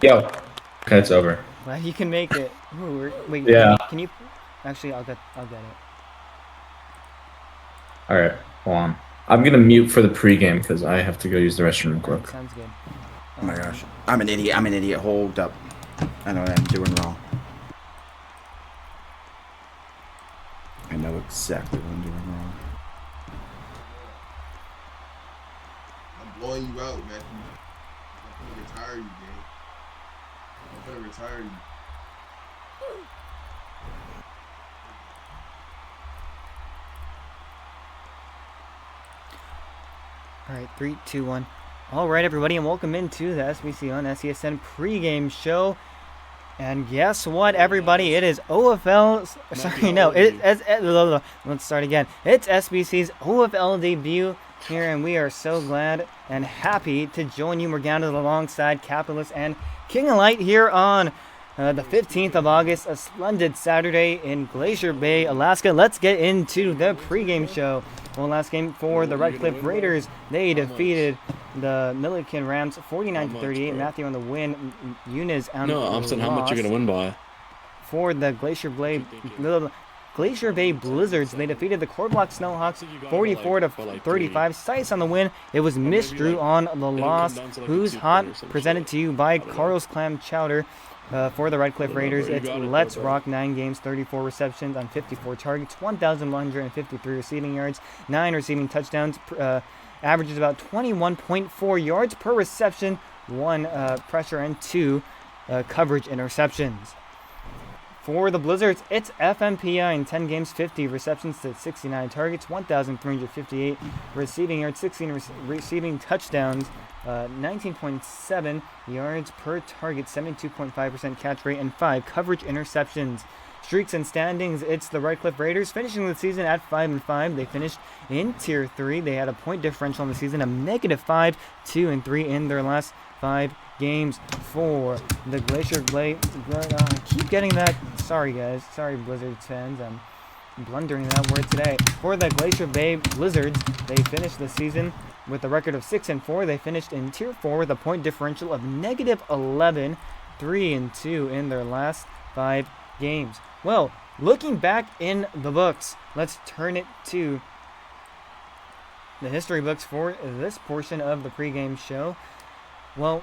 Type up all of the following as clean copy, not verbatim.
Yo. Okay, it's over. Well, you can make it. Ooh, wait, Yeah. can you? Actually, I'll get it. All right. Hold on. I'm gonna mute for the pregame because I have to go use the restroom real All right, quick. sounds good. Oh my gosh. I'm an idiot. I'm an idiot. Hold up. I know what I'm doing wrong. I know exactly what I'm doing wrong. I'm blowing you out, man. I'm gonna retire you, gang. I'm gonna retire you. All right, 3, 2, 1. All right, everybody, and welcome into the SBC on SESN pregame show. And guess what, everybody? It is OFL. Sorry, no. Let's start again. It's SBC's OFL debut here, and we are so glad and happy to join you. We're down alongside Capitalist and King of Light here on the 15th of August, a splendid Saturday in Glacier Bay, Alaska. Let's get into the pregame show. Well, last game for the Red Cliff Raiders, they defeated the Milliken Rams 49-38. Matthew on the win, Eunice on the No, I'm saying how much you're gonna win by. For the Glacier Bay Blizzards, they defeated the Core Block Snowhawks 44-35. Sice on the win. It was Miss Drew on the loss. Who's Hot? Presented to you by Carl's Clam Chowder. For the Red Cliff Raiders, it's Let's Rock. 9 games, 34 receptions on 54 targets, 1,153 receiving yards, 9 receiving touchdowns, averages about 21.4 yards per reception, 1 pressure, and 2 coverage interceptions. For the Blizzards, it's FMPI in 10 games, 50 receptions to 69 targets, 1,358 receiving yards, 16 receiving touchdowns, 19.7 yards per target, 72.5% catch rate, and 5 coverage interceptions. Streaks and standings, it's the Red Cliff Raiders finishing the season at 5-5. They finished in Tier 3. They had a point differential in the season of -5, 2-3 in their last 5 games. For the Glacier Blade, I keep getting that. Sorry, guys. Sorry, Blizzards fans. I'm blundering that word today. For the Glacier Bay Blizzards, they finished the season with a record of 6-4. They finished in Tier 4 with a point differential of -11, 3-2 in their last 5 games. Well, looking back in the books, let's turn it to the history books for this portion of the pregame show. Well,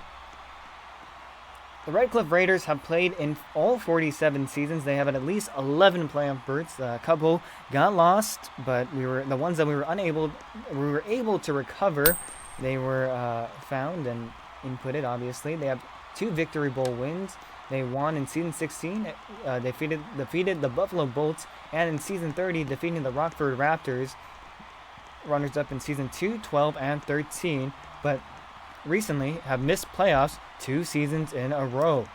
the Red Cliff Raiders have played in all 47 seasons. They have at least 11 playoff berths. A couple got lost, but the ones that we were able to recover. They were found and inputted. Obviously, they have 2 Victory Bowl wins. They won in season 16. They defeated the Buffalo Bolts, and in season 30, defeating the Rockford Raptors. Runners up in season 2, 12, and 13. But recently have missed playoffs 2 seasons in a row.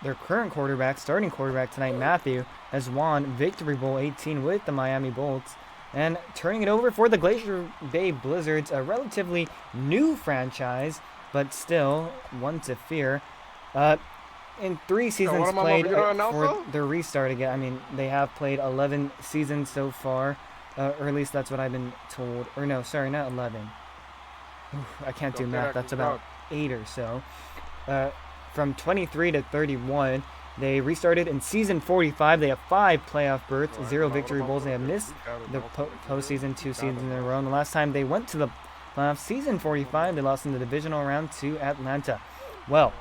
Their current starting quarterback tonight, Matthew, has won Victory Bowl 18 with the Miami Bolts. And turning it over for the Glacier Bay Blizzards, a relatively new franchise, but still one to fear. In 3 seasons played for their restart again. I mean, they have played 11 seasons so far, or at least that's what I've been told. Or no, sorry, not 11. I can't do math. That's about 8 or so. From 23 to 31, they restarted in season 45. They have 5 playoff berths, 0 victory bowls. They have missed the postseason 2 seasons in a row. And the last time they went to the playoffs, season 45, they lost in the divisional round to Atlanta. Well,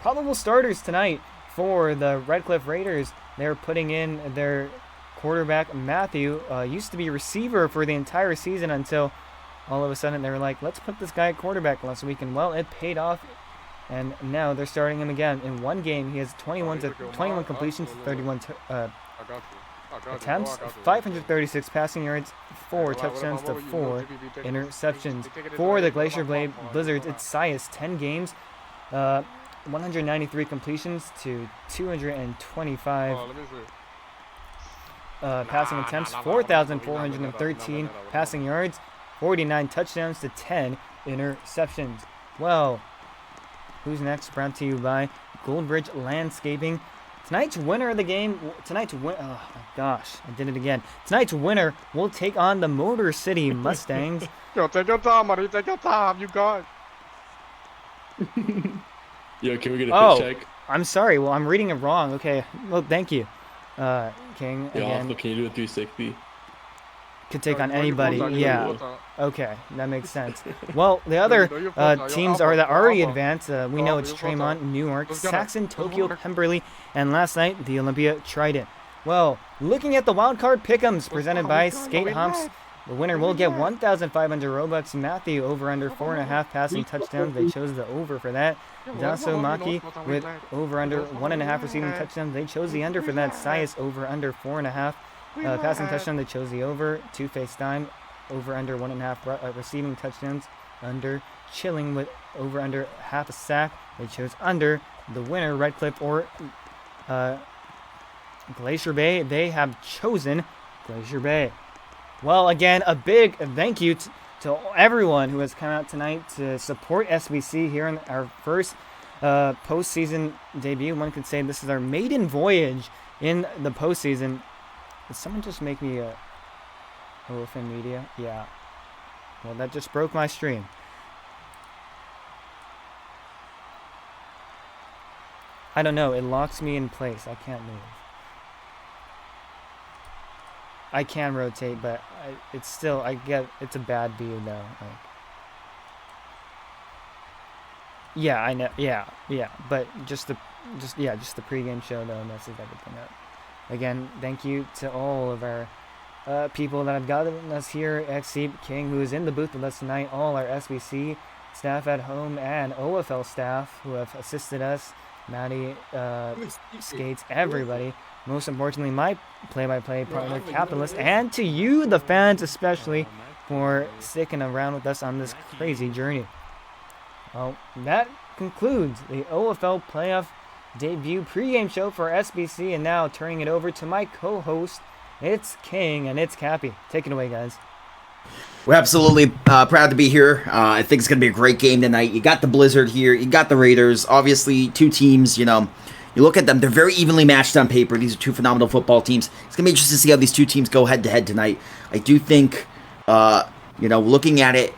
probable starters tonight for the Red Cliff Raiders. They're putting in their quarterback, Matthew. Used to be receiver for the entire season until all of a sudden they were like, let's put this guy at quarterback last week. And well, it paid off. And now they're starting him again. In 1 game, he has 21 completions, 31 attempts, 536 passing yards, 4 touchdowns to 4 interceptions. For the Glacier Blade Blizzards, it's Sias, 10 games, 193 completions to 225 passing attempts, 4,413 passing yards, 49 touchdowns to 10 interceptions. Well, who's next? Brought to you by Goldbridge Landscaping. Tonight's winner of the game, oh my gosh, I did it again. Tonight's winner will take on the Motor City Mustangs. Yo, take your time, buddy. Take your time. You got it. Yo, can we get a Oh. fit check? I'm sorry. Well, I'm reading it wrong. Okay. Well, thank you. King, Yo, again, Alpha, can you do a 360? could take on Throw your anybody. quotes out, Yeah. throw your quotes Okay, that makes sense. Well, the other Throw your quotes out. Yo, teams Alpha, that yo, already Alpha. advanced, we Yo, know Alpha, it's your quotes Tremont, out. Newark, Let's get it. Saxon, Let's Tokyo, go. Pemberley, and last night, the Olympia Trident. Well, looking at the wildcard pick'ems presented by Skate Humps, the winner will get 1,500 Robux. Matthew over under 4.5 passing touchdowns. They chose the over for that. Daso Maki with over under 1.5 receiving touchdowns. They chose the under for that. Sias over under 4.5 passing touchdown. They chose the over. Two-Face Dime over under 1.5 receiving touchdowns. Under. Chilling with over under half a sack. They chose under. The winner, Red Cliff or Glacier Bay, they have chosen Glacier Bay. Well, again, a big thank you to everyone who has come out tonight to support SBC here in our first postseason debut. One could say this is our maiden voyage in the postseason. Did someone just make me a OFN Media? Yeah. Well, that just broke my stream. I don't know. It locks me in place. I can't move. I can rotate, but it's still, I get, it's a bad view though. Like, yeah, I know, yeah, but just the pregame show though messes everything up. Again, thank you to all of our people that have gotten us here, XC King, who is in the booth with us tonight, all our SBC staff at home and OFL staff who have assisted us, Maddie, Skates, everybody. Most importantly, my play-by-play partner, Capitalist, and to you, the fans, especially, for sticking around with us on this crazy journey. Well, that concludes the OFL playoff debut pregame show for SBC, and now turning it over to my co-host, it's King, and it's Cappy. Take it away, guys. We're absolutely proud to be here. I think it's going to be a great game tonight. You got the Blizzard here. You got the Raiders. Obviously, two teams, you know, you look at them, they're very evenly matched on paper. These are two phenomenal football teams. It's going to be interesting to see how these two teams go head-to-head tonight. I do think, you know, looking at it,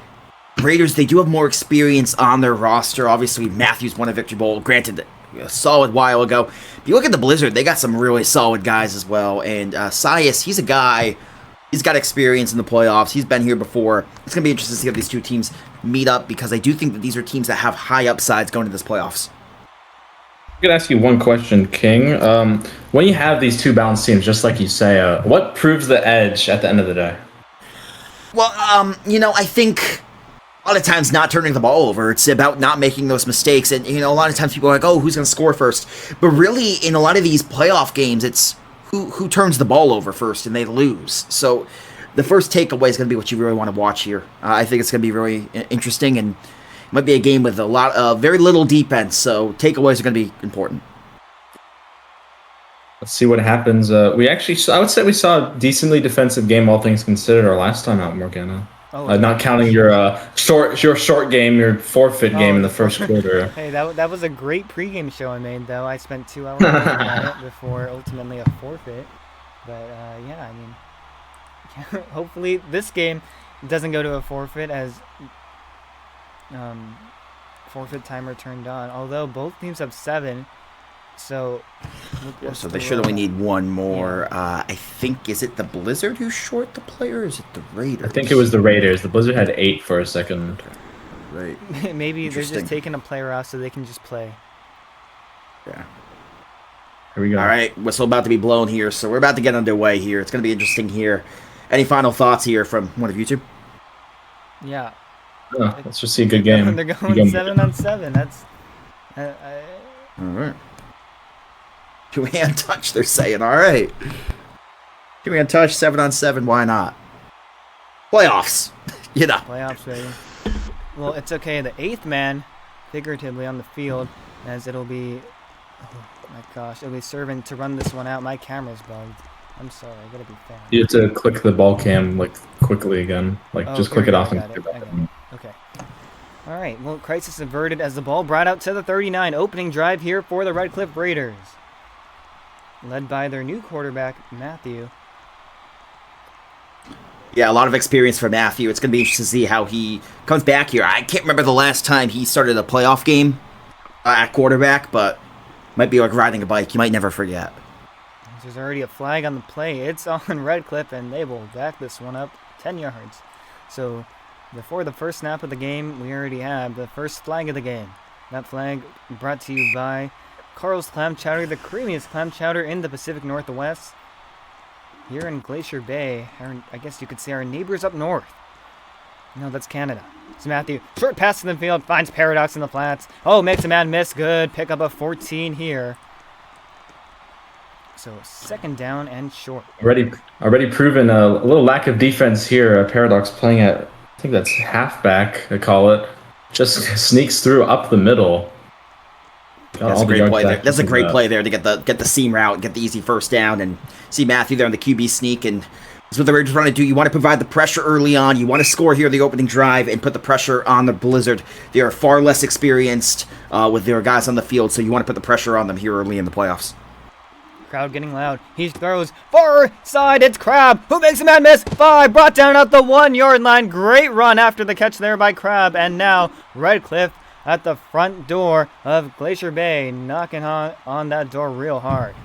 Raiders, they do have more experience on their roster. Obviously, Matthews won a Victory Bowl, granted, a solid while ago. If you look at the Blizzard, they got some really solid guys as well. And Sias, he's a guy, he's got experience in the playoffs. He's been here before. It's going to be interesting to see how these two teams meet up because I do think that these are teams that have high upsides going to this playoffs. I could ask you one question, King. When you have these two balanced teams, just like you say, what proves the edge at the end of the day? Well, you know, I think a lot of times not turning the ball over. It's about not making those mistakes. And, you know, a lot of times people are like, oh, who's going to score first? But really, in a lot of these playoff games, it's who turns the ball over first and they lose. So the first takeaway is going to be what you really want to watch here. I think it's going to be really interesting and it might be a game with a lot of very little defense. So takeaways are going to be important. Let's see what happens. I would say we saw a decently defensive game, all things considered, our last time out, Morgana. Not counting your short game, your forfeit game in the first quarter. Hey, that was a great pregame show I made, though. I spent 2 hours looking at it before ultimately a forfeit. But yeah, I mean, hopefully this game doesn't go to a forfeit as forfeit timer turned on. Although both teams have 7. So they should only need one more. Yeah. I think, is it the Blizzard who's short the player, or is it the Raiders? I think it was the Raiders. The Blizzard had 8 for a second. Right. Maybe they're just taking a player out so they can just play. Yeah. Here we go. All right, whistle about to be blown here, so we're about to get underway here. It's going to be interesting here. Any final thoughts here from one of you two? Yeah. Let's just see a good game. They're going 7 on 7. That's... All right. Two-hand touch, they're saying. All right. Two-hand touch, 7 on 7. Why not? Playoffs. You know. Playoffs, baby. Well, it's okay. The 8th man, figuratively, on the field, as it'll be... Oh, my gosh. It'll be serving to run this one out. My camera's bugged. I'm sorry. I gotta be fast. You have to click the ball cam, like, quickly again. Like, just click it off and click it back in. Okay. All right. Well, crisis averted as the ball brought out to the 39. Opening drive here for the Red Cliff Raiders. Led by their new quarterback, Matthew. Yeah, a lot of experience for Matthew. It's going to be interesting to see how he comes back here. I can't remember the last time he started a playoff game at quarterback, but might be like riding a bike. You might never forget. There's already a flag on the play. It's on Redcliffe, and they will back this one up 10 yards. So before the first snap of the game, we already have the first flag of the game. That flag brought to you by Carl's Clam Chowder, the creamiest clam chowder in the Pacific Northwest. Here in Glacier Bay, I guess you could say our neighbors up north. No, that's Canada. It's Matthew. Short pass to the field, finds Paradox in the flats. Oh, makes a man miss. Good. Pick up a 14 here. So second down and short. Already proven a little lack of defense here. Paradox playing at, I think that's halfback, I call it. Just sneaks through up the middle. That's a great play there. That's a great play there to get the seam route, get the easy first down, and see Matthew there on the QB sneak. And that's what the Raiders want to do. You want to provide the pressure early on. You want to score here in the opening drive and put the pressure on the Blizzard. They are far less experienced with their guys on the field, so you want to put the pressure on them here early in the playoffs. Crowd getting loud. He throws far side. It's Crab who makes a man miss. 5 brought down at the 1 yard line. Great run after the catch there by Crab, and now Redcliffe at the front door of Glacier Bay, knocking on that door real hard.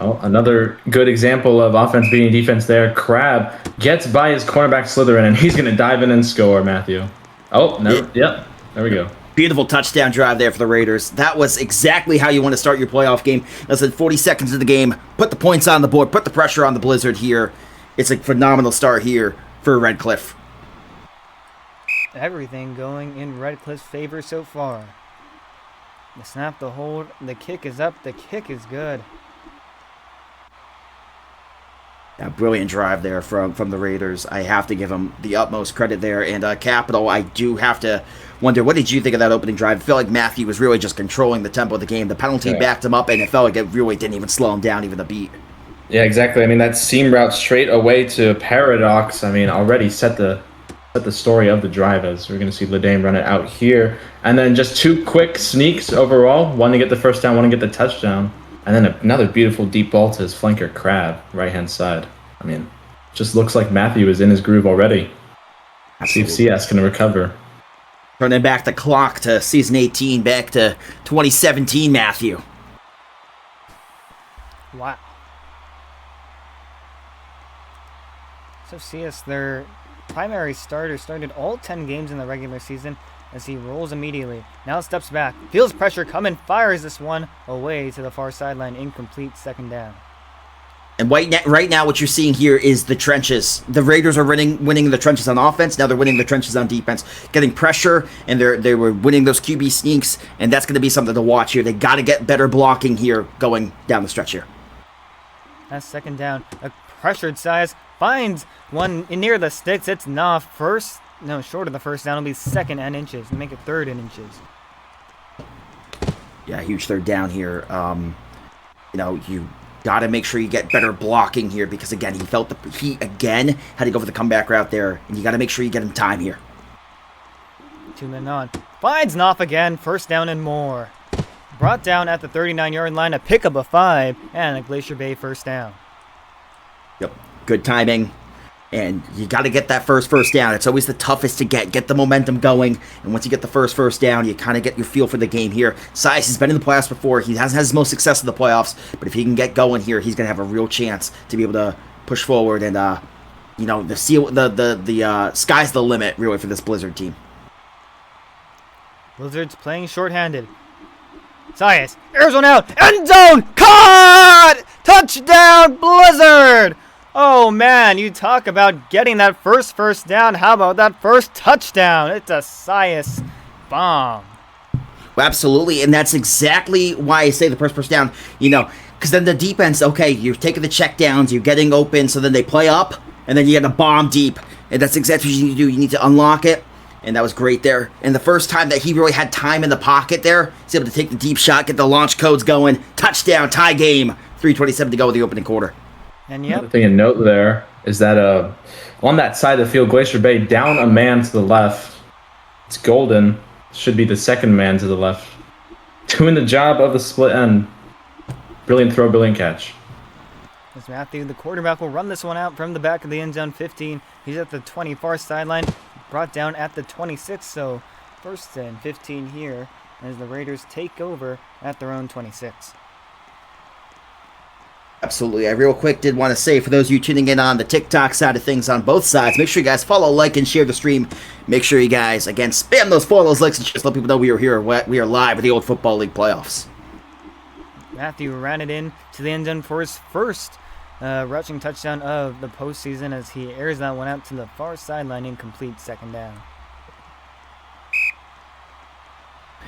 Oh, another good example of offense beating defense there. Crab gets by his cornerback Slytherin, and he's going to dive in and score, Matthew. Oh, no. Yep. There we go. Beautiful touchdown drive there for the Raiders. That was exactly how you want to start your playoff game. Less than 40 seconds of the game. Put the points on the board. Put the pressure on the Blizzard here. It's a phenomenal start here for Redcliffe. Everything going in Redcliffe's favor so far. The snap, the hold, the kick is up, the kick is good. A brilliant drive there from the Raiders. I have to give them the utmost credit there. And Capital, I do have to wonder, what did you think of that opening drive? I feel like Matthew was really just controlling the tempo of the game. The penalty backed him up, and it felt like it really didn't even slow him down even a beat. Yeah, exactly. I mean, that seam route straight away to Paradox, I mean, already set the story of the drive, as we're going to see Ledame run it out here. And then just 2 quick sneaks overall. One to get the first down, one to get the touchdown. And then another beautiful deep ball to his flanker, Crab, right-hand side. I mean, just looks like Matthew is in his groove already. See if CS can recover. Turning back the clock to season 18, back to 2017, Matthew. Wow. So CS, their primary starter, started all 10 games in the regular season as he rolls immediately. Now steps back, feels pressure coming, fires this one away to the far sideline, incomplete, second down. And right now what you're seeing here is the trenches. The Raiders are winning the trenches on offense. Now they're winning the trenches on defense, getting pressure, and they were winning those QB sneaks, and that's going to be something to watch here. They got to get better blocking here going down the stretch here. That's second down. A pressured size finds one near the sticks. It's not short of the first down. It'll be second and inches. Make it third and inches. Yeah, huge third down here. You got to make sure you get better blocking here because, again, he felt the heat again. Had to go for the comeback route there, and you got to make sure you get him time here. 2 men on. Finds Knopf again. First down and more. Brought down at the 39-yard line. A pickup of 5 and a Glacier Bay first down. Yep, good timing. And you got to get that first down. It's always the toughest to get. Get the momentum going. And once you get the first down, you kind of get your feel for the game here. Size has been in the playoffs before. He hasn't had his most success in the playoffs. But if he can get going here, he's going to have a real chance to be able to push forward. And, the sky's the limit, really, for this Blizzard team. Blizzard's playing shorthanded. Sias, airs one out. End zone! Caught! Touchdown, Blizzard! Oh, man, you talk about getting that first down. How about that first touchdown? It's a Sias bomb. Well, absolutely, and that's exactly why I say the first down, because then the defense, okay, you're taking the check downs, you're getting open, so then they play up, and then you get a bomb deep, and that's exactly what you need to do. You need to unlock it, and that was great there. And the first time that he really had time in the pocket there, he's able to take the deep shot, get the launch codes going, touchdown, tie game, 3:27 to go with the opening quarter. And yep. Another thing to note there is that on that side of the field, Glacier Bay down a man to the left. It's Golden. Should be the second man to the left. Doing the job of the split end. Brilliant throw, brilliant catch. As Matthew, the quarterback, will run this one out from the back of the end zone 15. He's at the 20 far sideline, brought down at the 26. So 1st and 15 here as the Raiders take over at their own 26. Absolutely. I real quick did want to say, for those of you tuning in on the TikTok side of things on both sides, make sure you guys follow, like, and share the stream. Make sure you guys, again, spam those follows, likes, and shares. Let people know we are here. We are live with the Old Football League playoffs. Matthew ran it in to the end zone for his first rushing touchdown of the postseason as he airs that one out to the far sideline, incomplete, 2nd down.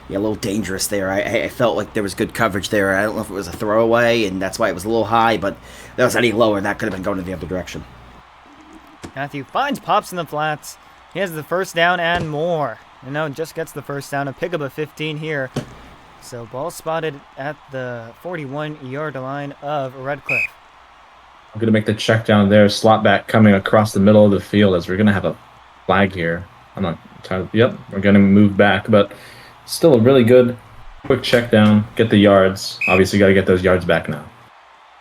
Yeah, a little dangerous there. I felt like there was good coverage there. I don't know if it was a throwaway, and that's why it was a little high, but if that was any lower, that could have been going in the other direction. Matthew finds Pops in the flats. He has the 1st down and more. And now just gets the 1st down, a pickup of 15 here. So ball spotted at the 41-yard line of Redcliffe. I'm going to make the check down there. Slot back coming across the middle of the field as we're going to have a flag here. I'm not entirely... Yep, we're going to move back, but still a really good quick check down. Get the yards. Obviously, got to get those yards back now.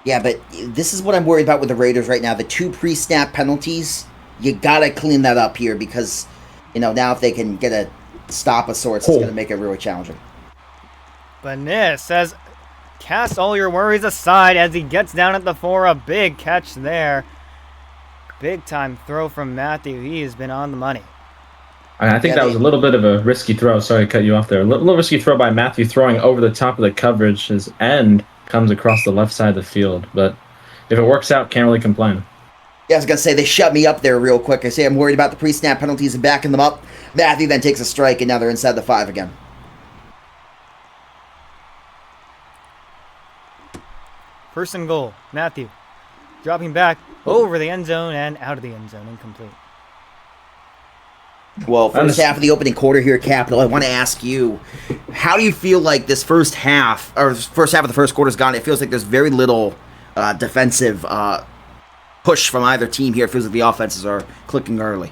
Yeah, but this is what I'm worried about with the Raiders right now. The 2 pre-snap penalties, you got to clean that up here because, now if they can get a stop of sorts, it's going to make it really challenging. Benes says, cast all your worries aside as he gets down at the 4. A big catch there. Big time throw from Matthew. He has been on the money. I think that was a little bit of a risky throw. Sorry to cut you off there. A little risky throw by Matthew, throwing over the top of the coverage. His end comes across the left side of the field. But if it works out, can't really complain. Yeah, I was going to say, they shut me up there real quick. I say I'm worried about the pre-snap penalties and backing them up. Matthew then takes a strike, and now they're inside the 5 again. 1st and goal. Matthew dropping back over the end zone and out of the end zone. Incomplete. Well, first half of the opening quarter here at Capitol, I want to ask you, how do you feel like this first half of the first quarter's gone? It feels like there's very little defensive push from either team here. It feels like the offenses are clicking early.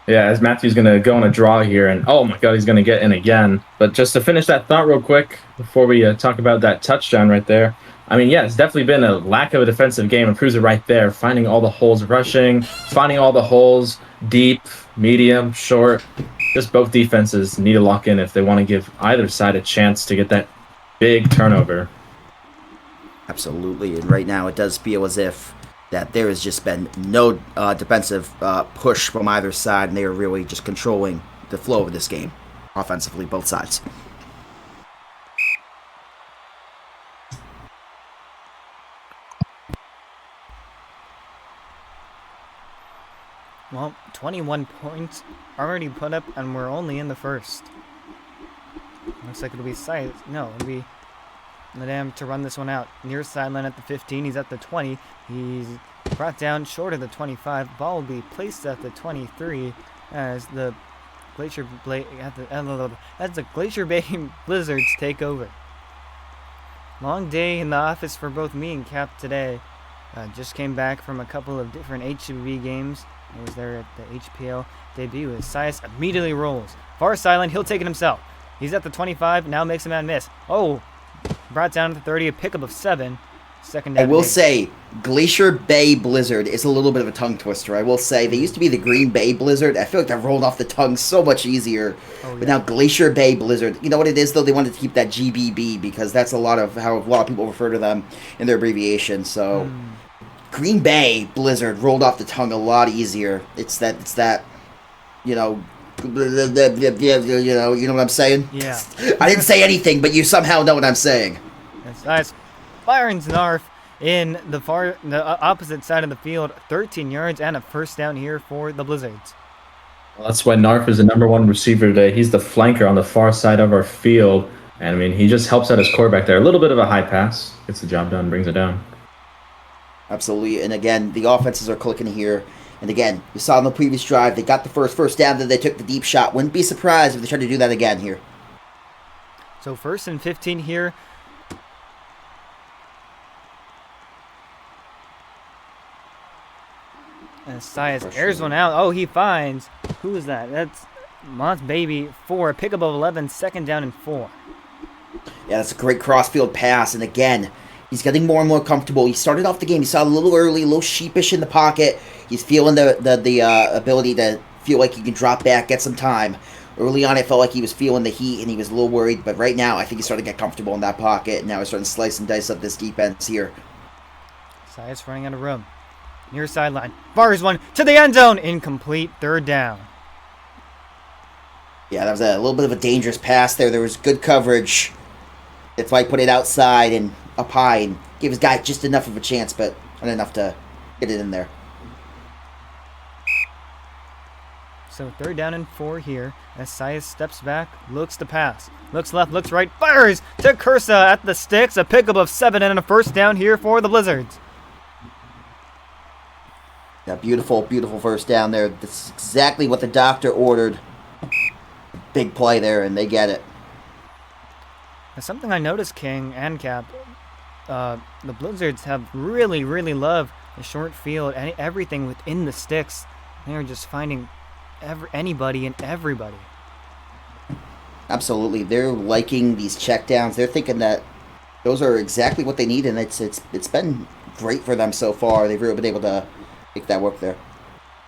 Yeah, as Matthew's going to go on a draw here, and oh my God, he's going to get in again. But just to finish that thought real quick, before we talk about that touchdown right there, I mean, yeah, it's definitely been a lack of a defensive game. It proves it right there, finding all the holes rushing, finding all the holes deep, medium, short. Just both defenses need to lock in if they want to give either side a chance to get that big turnover. Absolutely, and right now it does feel as if that there has just been no defensive push from either side, and they are really just controlling the flow of this game, offensively, both sides. Well, 21 points already put up, and we're only in the 1st. Looks like it'll be it'll be Ladam to run this one out. Near sideline at the 15. He's at the 20. He's brought down short of the 25. Ball will be placed at the 23 as the Glacier Bay Blizzards take over. Long day in the office for both me and Cap today. Just came back from a couple of different HBB games. I was there at the HPL debut as Sias immediately rolls. Far sideline, he'll take it himself. He's at the 25, now makes a man miss. Oh, brought down to the 30, a pickup of 7. 2nd down. I will say, Glacier Bay Blizzard is a little bit of a tongue twister. I will say, they used to be the Green Bay Blizzard. I feel like that rolled off the tongue so much easier. But now Glacier Bay Blizzard. You know what it is, though? They wanted to keep that GBB because that's how a lot of people refer to them in their abbreviation. So... Green Bay Blizzard rolled off the tongue a lot easier. It's that, you know what I'm saying? Yeah. I didn't say anything, but you somehow know what I'm saying. That's firing Narf in the opposite side of the field, 13 yards and a 1st down here for the Blizzards. Well, that's why Narf is the #1 receiver today. He's the flanker on the far side of our field. And I mean, he just helps out his quarterback there. A little bit of a high pass. Gets the job done, brings it down. Absolutely. And again, the offenses are clicking here. And again, you saw in the previous drive, they got the first down, then they took the deep shot. Wouldn't be surprised if they tried to do that again here. So 1st and 15 here. And Sias airs one out. Oh, he finds. Who is that? That's Mott's Baby for a pickup of 11, 2nd down and 4. Yeah, that's a great crossfield pass. And again, He's getting more and more comfortable. He started off the game. He saw a little early, a little sheepish in the pocket. He's feeling the ability to feel like he can drop back, get some time. Early on, I felt like he was feeling the heat and he was a little worried. But right now, I think he's starting to get comfortable in that pocket. And now he's starting to slice and dice up this defense here. Sias running out of room. Near sideline. Fires one to the end zone. Incomplete. Third down. Yeah, that was a little bit of a dangerous pass there. There was good coverage. That's why he put it outside and up high and gave his guy just enough of a chance, but not enough to get it in there. So 3rd down and 4 here as Sias steps back, looks to pass. Looks left, looks right, fires to Kursa at the sticks. A pickup of 7 and a first down here for the Blizzards. Yeah, beautiful, beautiful first down there. That's exactly what the doctor ordered. Big play there, and they get it. Now, something I noticed, King and Cap, the Blizzards have really, really loved the short field and everything within the sticks. They're just finding anybody and everybody. Absolutely. They're liking these checkdowns. They're thinking that those are exactly what they need, and it's been great for them so far. They've really been able to make that work there.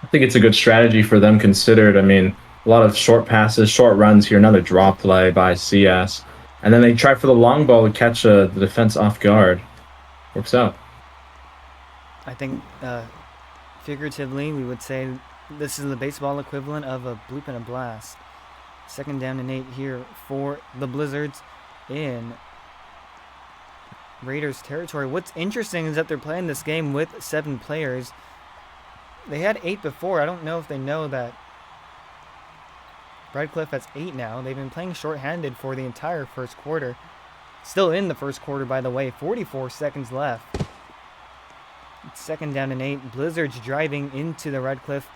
I think it's a good strategy for them considered. I mean, a lot of short passes, short runs here, another draw play by CS. And then they try for the long ball to catch the defense off guard. Works out. I think figuratively we would say this is the baseball equivalent of a bloop and a blast. 2nd down and 8 here for the Blizzards in Raiders territory. What's interesting is that they're playing this game with 7 players. They had 8 before. I don't know if they know that Redcliffe has 8 now. They've been playing shorthanded for the entire first quarter. Still in the first quarter, by the way. 44 seconds left. It's 2nd down and 8. Blizzards driving into the Redcliffe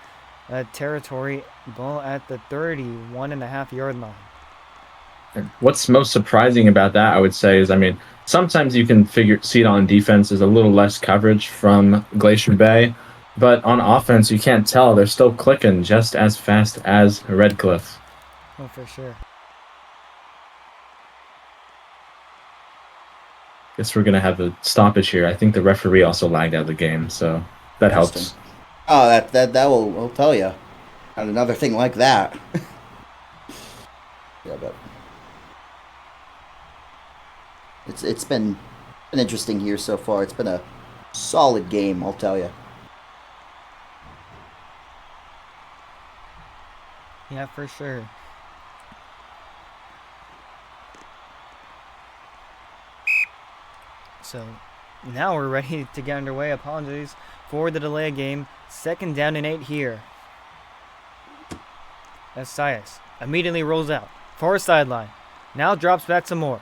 territory. Ball at the 31.5-yard line. What's most surprising about that, I would say, is, I mean, sometimes you can see it on defense as a little less coverage from Glacier Bay, but on offense, you can't tell. They're still clicking just as fast as Redcliffe. Oh, for sure. Guess we're going to have a stoppage here. I think the referee also lagged out of the game, so that helps. Oh, that will tell you. And another thing like that. Yeah, but it's been interesting here so far. It's been a solid game, I'll tell you. Yeah, for sure. So now we're ready to get underway. Apologies for the delay of game. 2nd down and 8 here. As Sias immediately rolls out. Far sideline. Now drops back some more.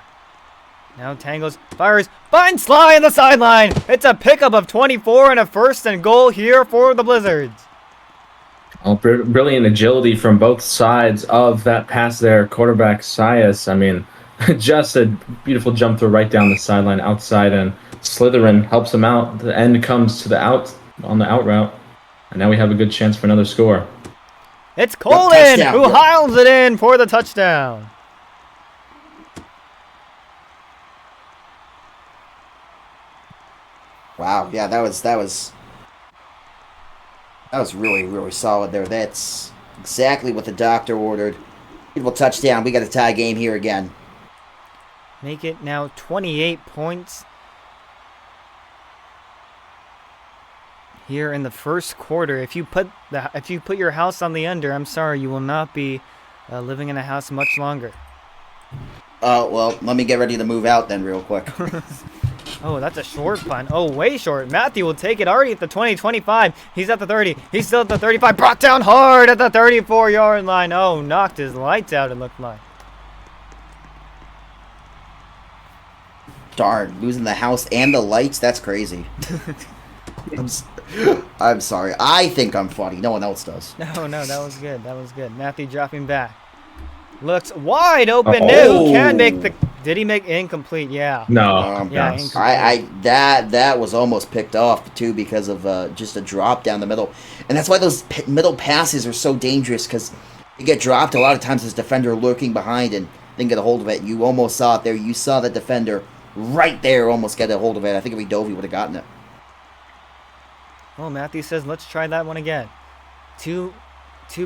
Now tangles, fires, finds Sly on the sideline. It's a pickup of 24 and a 1st and goal here for the Blizzards. Oh, brilliant agility from both sides of that pass there. Quarterback Sias, I mean, just a beautiful jump throw right down the sideline outside, and Slytherin helps him out. The end comes to the out on the out route, and now we have a good chance for another score. It's Colin who hiles it in for the touchdown. Wow, yeah, that was really, really solid there. That's exactly what the doctor ordered. Beautiful touchdown. We got a tie game here again. Make it now 28 points here in the first quarter. If you put your house on the under, I'm sorry, you will not be living in a house much longer. Well, let me get ready to move out then real quick. Oh, that's a short punt. Oh, way short. Matthew will take it already at the 20-25. He's at the 30. He's still at the 35. Brought down hard at the 34-yard line. Oh, knocked his lights out, it looked like. Darn, losing the house and the lights? That's crazy. I'm sorry. I think I'm funny. No one else does. No, that was good. That was good. Matthew dropping back. Looks wide open. New can make the... Did he make incomplete? Yeah. No. Yeah, incomplete. That was almost picked off too because of just a drop down the middle, and that's why those middle passes are so dangerous because you get dropped a lot of times. There's a defender lurking behind and didn't get a hold of it. You almost saw it there. You saw the defender right there, almost get a hold of it. I think if he dove, he would have gotten it. Well, Matthew says, let's try that one again. Two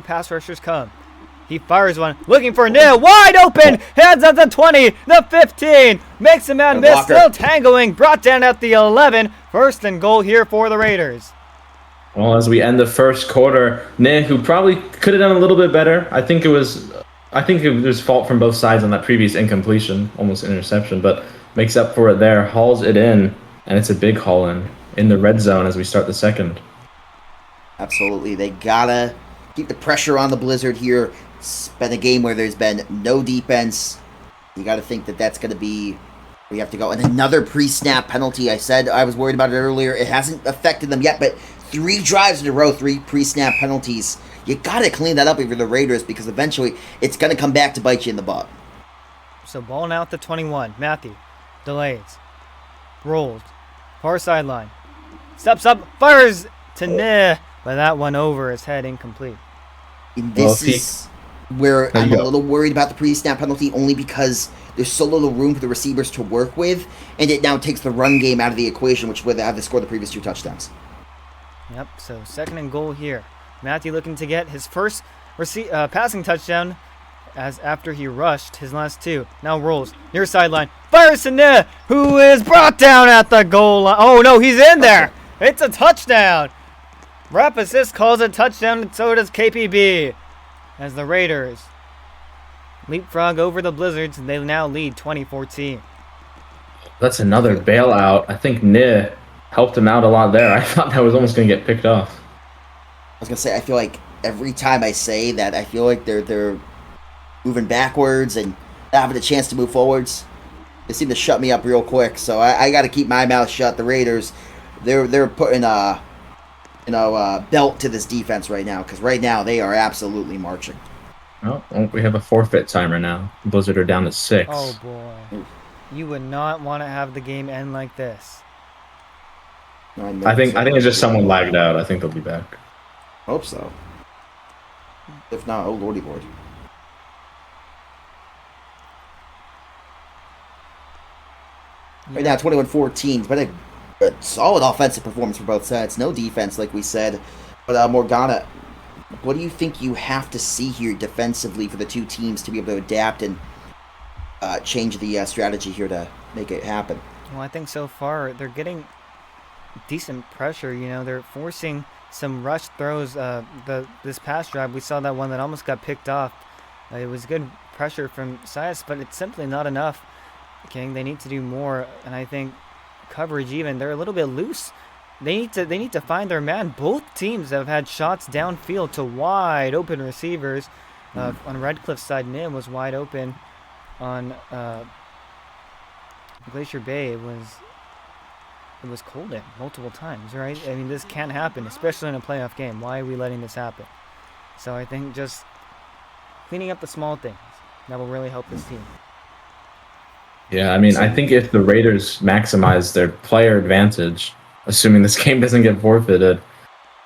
pass rushers come. He fires one, looking for Neil, wide open, hands at the 20, the 15, makes a man miss, still tangling, brought down at the 11, 1st and goal here for the Raiders. Well, as we end the first quarter, Nick, who probably could have done a little bit better. I think it was fault from both sides on that previous incompletion, almost interception, but makes up for it there, hauls it in, and it's a big haul in the red zone as we start the second. Absolutely. They gotta keep the pressure on the Blizzard here. It's been a game where there's been no defense. You gotta think that that's gonna be where you have to go. And another pre-snap penalty. I said I was worried about it earlier. It hasn't affected them yet, but 3 drives in a row, 3 pre-snap penalties. You gotta clean that up if you're the Raiders, because eventually it's gonna come back to bite you in the butt. So ball now at the 21. Matthew delays, rolls, far sideline, steps up, fires to Neh, but that one over his head, incomplete. And this is where I'm a little worried about the pre-snap penalty, only because there's so little room for the receivers to work with, and it now takes the run game out of the equation, which would have to score the previous 2 touchdowns. Yep, so 2nd and goal here. Matthew looking to get his first passing touchdown as after he rushed his last 2. Now rolls, near sideline, fires to Neh, who is brought down at the goal line. Oh no, he's in there! It's a touchdown! Rep Assist calls a touchdown, and so does KPB. As the Raiders leapfrog over the Blizzards, and they now lead 20-14. That's another bailout. I think Neh helped him out a lot there. I thought that was almost going to get picked off. I was going to say, I feel like every time I say that, I feel like they're moving backwards and not having a chance to move forwards. They seem to shut me up real quick, so I got to keep my mouth shut. The Raiders, they're putting a belt to this defense right now, because right now they are absolutely marching. Oh, we have a forfeit timer now. Blizzard are down to 6. Oh boy, you would not want to have the game end like this. I think it's just someone lagged out. I think they'll be back. Hope so. If not, oh lordy lord. Right now, 21-14. But a solid offensive performance for both sides. No defense, like we said. But Morgana, what do you think you have to see here defensively for the 2 teams to be able to adapt and change the strategy here to make it happen? Well, I think so far they're getting decent pressure. You know, they're forcing some rush throws. This pass drive, we saw that one that almost got picked off. It was good pressure from Sias, but it's simply not enough. Okay, they need to do more, and I think coverage even, they're a little bit loose. They need to find their man. Both teams have had shots downfield to wide open receivers. On Redcliffe's side, Nim was wide open. On Glacier Bay, it was cold in multiple times, right? I mean, this can't happen, especially in a playoff game. Why are we letting this happen? So I think just cleaning up the small things, that will really help this team. Yeah, I mean, I think if the Raiders maximize their player advantage, assuming this game doesn't get forfeited,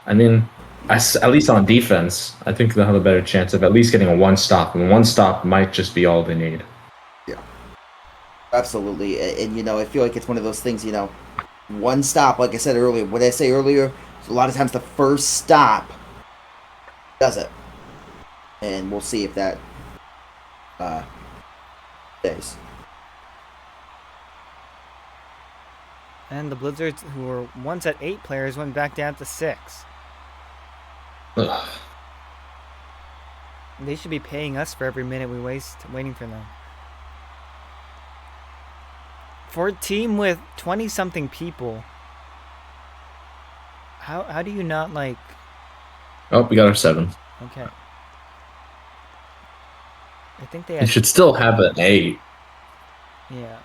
I mean, at least on defense, I think they'll have a better chance of at least getting a 1 stop, and 1 stop might just be all they need. Yeah, absolutely. And you know, I feel like it's one of those things, you know, 1 stop, like I said earlier, what did I say earlier? A lot of times the first stop does it. And we'll see if that stays. And the Blizzards, who were once at 8 players, went back down to 6. Ugh. They should be paying us for every minute we waste waiting for them. For a team with 20-something people, how do you not, like... Oh, we got our 7. Okay. I think they You had... should still have an 8. Yeah.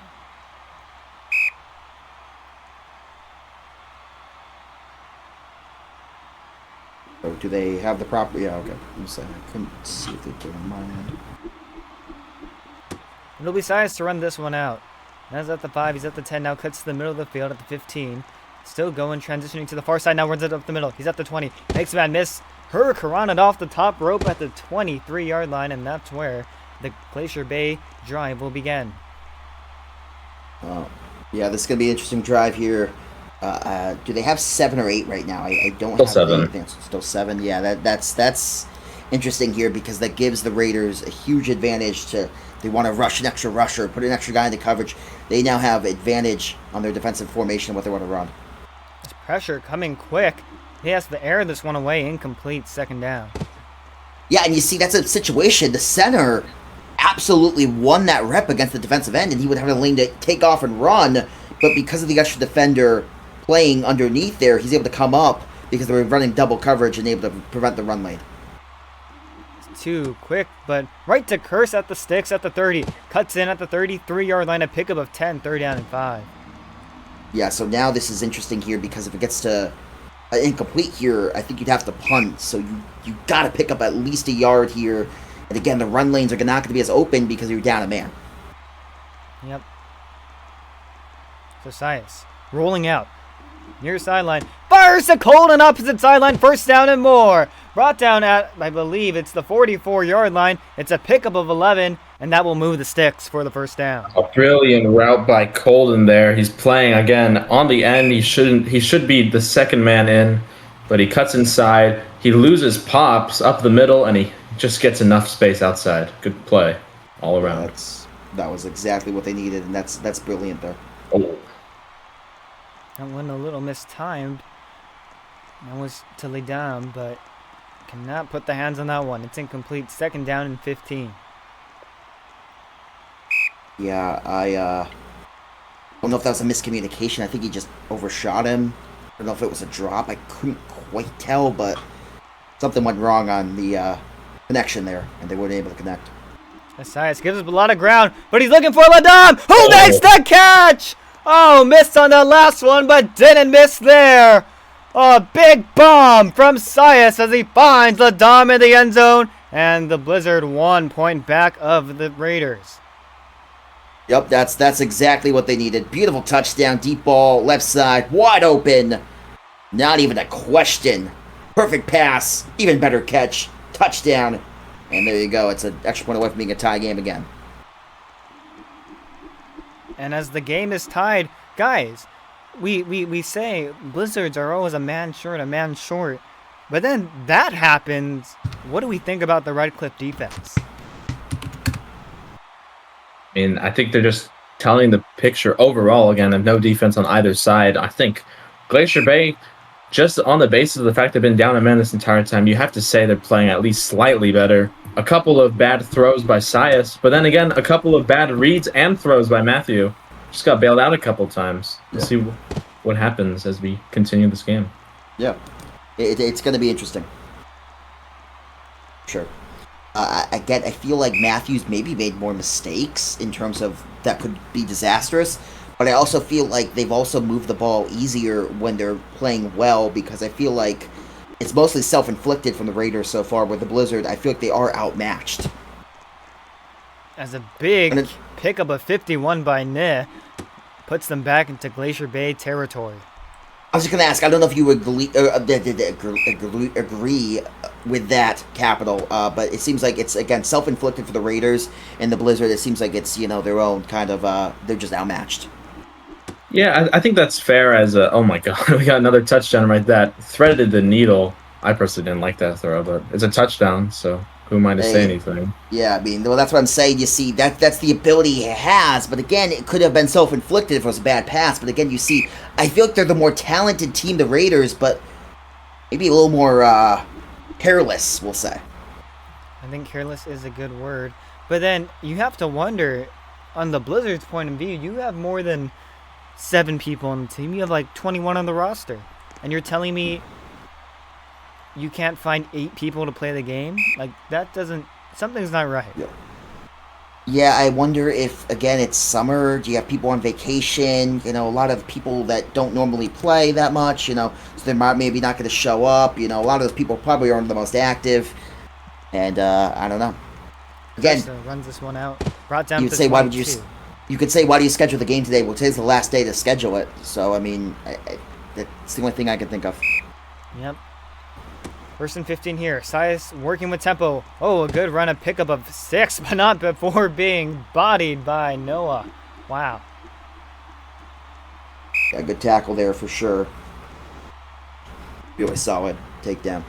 Or do they have the proper... Yeah, okay. I'm saying I couldn't see if they put it on my end. It'll be Sias to run this one out. That's at the 5. He's at the 10 now. Cuts to the middle of the field at the 15. Still going, transitioning to the far side. Now runs it up the middle. He's at the 20. Makes a bad miss. Hurricaned off the top rope at the 23-yard line, and that's where the Glacier Bay drive will begin. Yeah, this is going to be an interesting drive here. Do they have 7 or 8 right now? I don't Still have 7. the advance. Still 7. Yeah, that's interesting here because that gives the Raiders a huge advantage to. They want to rush an extra rusher, put an extra guy into coverage. They now have advantage on their defensive formation, what they want to run. This pressure coming quick. He has to air this one away, incomplete, second down. Yeah, and you see that's a situation. The center absolutely won that rep against the defensive end, and he would have a lane to take off and run. But because of the extra defender playing underneath there, he's able to come up because they were running double coverage and able to prevent the run lane. Too quick, but right to Curse at the sticks at the 30. Cuts in at the 33-yard line, a pickup of 10, third down and 5. Yeah, so now this is interesting here because if it gets to incomplete here, I think you'd have to punt. So you got to pick up at least a yard here. And again, the run lanes are not going to be as open because you're down a man. Yep. So Sias rolling out. Near sideline. Fires a cold on opposite sideline. First down and more. Brought down at, I believe, it's the 44-yard line. It's a pickup of 11, and that will move the sticks for the first down. A brilliant route by Colden there. He's playing again on the end. He should be the second man in, but he cuts inside. He loses pops up the middle, and he just gets enough space outside. Good play all around. That was exactly what they needed, and that's brilliant there. Oh. That one a little mistimed. That was to lay down, but cannot put the hands on that one. It's incomplete. Second down and 15. Yeah, I don't know if that was a miscommunication. I think he just overshot him. I don't know if it was a drop. I couldn't quite tell, but something went wrong on the connection there, and they weren't able to connect. Asias gives up a lot of ground, but he's looking for Ladam, who makes the catch! Oh, missed on the last one, but didn't miss there. A big bomb from Sias as he finds Ladam in the end zone, and the Blizzard 1 point back of the Raiders. Yep, that's exactly what they needed. Beautiful touchdown, deep ball, left side, wide open. Not even a question. Perfect pass, even better catch, touchdown. And there you go. It's an extra point away from being a tie game again. And as the game is tied, guys, we say Blizzards are always a man short. But then that happens. What do we think about the Red Cliff defense? I mean, I think they're just telling the picture overall, again, of no defense on either side. I think Glacier Bay, just on the basis of the fact they've been down a man this entire time, you have to say they're playing at least slightly better. A couple of bad throws by Sias, but then again, a couple of bad reads and throws by Matthew. Just got bailed out a couple times. We'll see what happens as we continue this game. Yeah, it's going to be interesting. Sure. I feel like Matthews maybe made more mistakes in terms of that could be disastrous, but I also feel like they've also moved the ball easier when they're playing well because I feel like it's mostly self-inflicted from the Raiders so far. With the Blizzard, I feel like they are outmatched. As a big pickup of 51 by Nih puts them back into Glacier Bay territory. I was just going to ask, I don't know if you agree with that, Capital, but it seems like it's, again, self-inflicted for the Raiders and the Blizzard. It seems like it's, their own kind of, they're just outmatched. Yeah, I think that's fair as a, oh my god, we got another touchdown right there. Threaded the needle. I personally didn't like that throw, but it's a touchdown, so who am I to say anything? Yeah, I mean, well, that's what I'm saying. You see, that's the ability he has, but again, it could have been self-inflicted if it was a bad pass, but again, you see, I feel like they're the more talented team, the Raiders, but maybe a little more careless, we'll say. I think careless is a good word. But then you have to wonder, on the Blizzard's point of view, you have more than 7 people on the team. You have like 21 on the roster. And you're telling me you can't find 8 people to play the game? Like, that doesn't... Something's not right. Yeah, I wonder if, again, it's summer. Do you have people on vacation? A lot of people that don't normally play that much, so they're maybe not going to show up. A lot of those people probably aren't the most active. And, I don't know. Again, runs this one out. Brought down you to could say, 22. You could say, why do you schedule the game today? Well, today's the last day to schedule it. So, I mean, that's the only thing I can think of. Yep. First and 15 here. Sias working with tempo. Oh, a good run, a pickup of 6, but not before being bodied by Noah. Wow. A good tackle there for sure. Really solid takedown.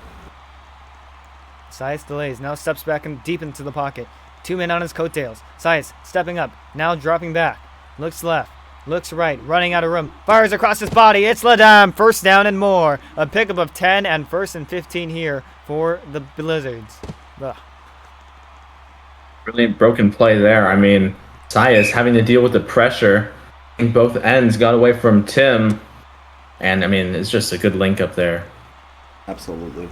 Sias delays, now steps back and deep into the pocket. 2 men on his coattails. Sias stepping up, now dropping back. Looks left, looks right, running out of room. Fires across his body. It's Ladam. First down and more. A pickup of 10 and 1st and 15 here for the Blizzards. Ugh. Really broken play there. I mean, Sias having to deal with the pressure. I think both ends got away from Tim. And, I mean, it's just a good link up there. Absolutely.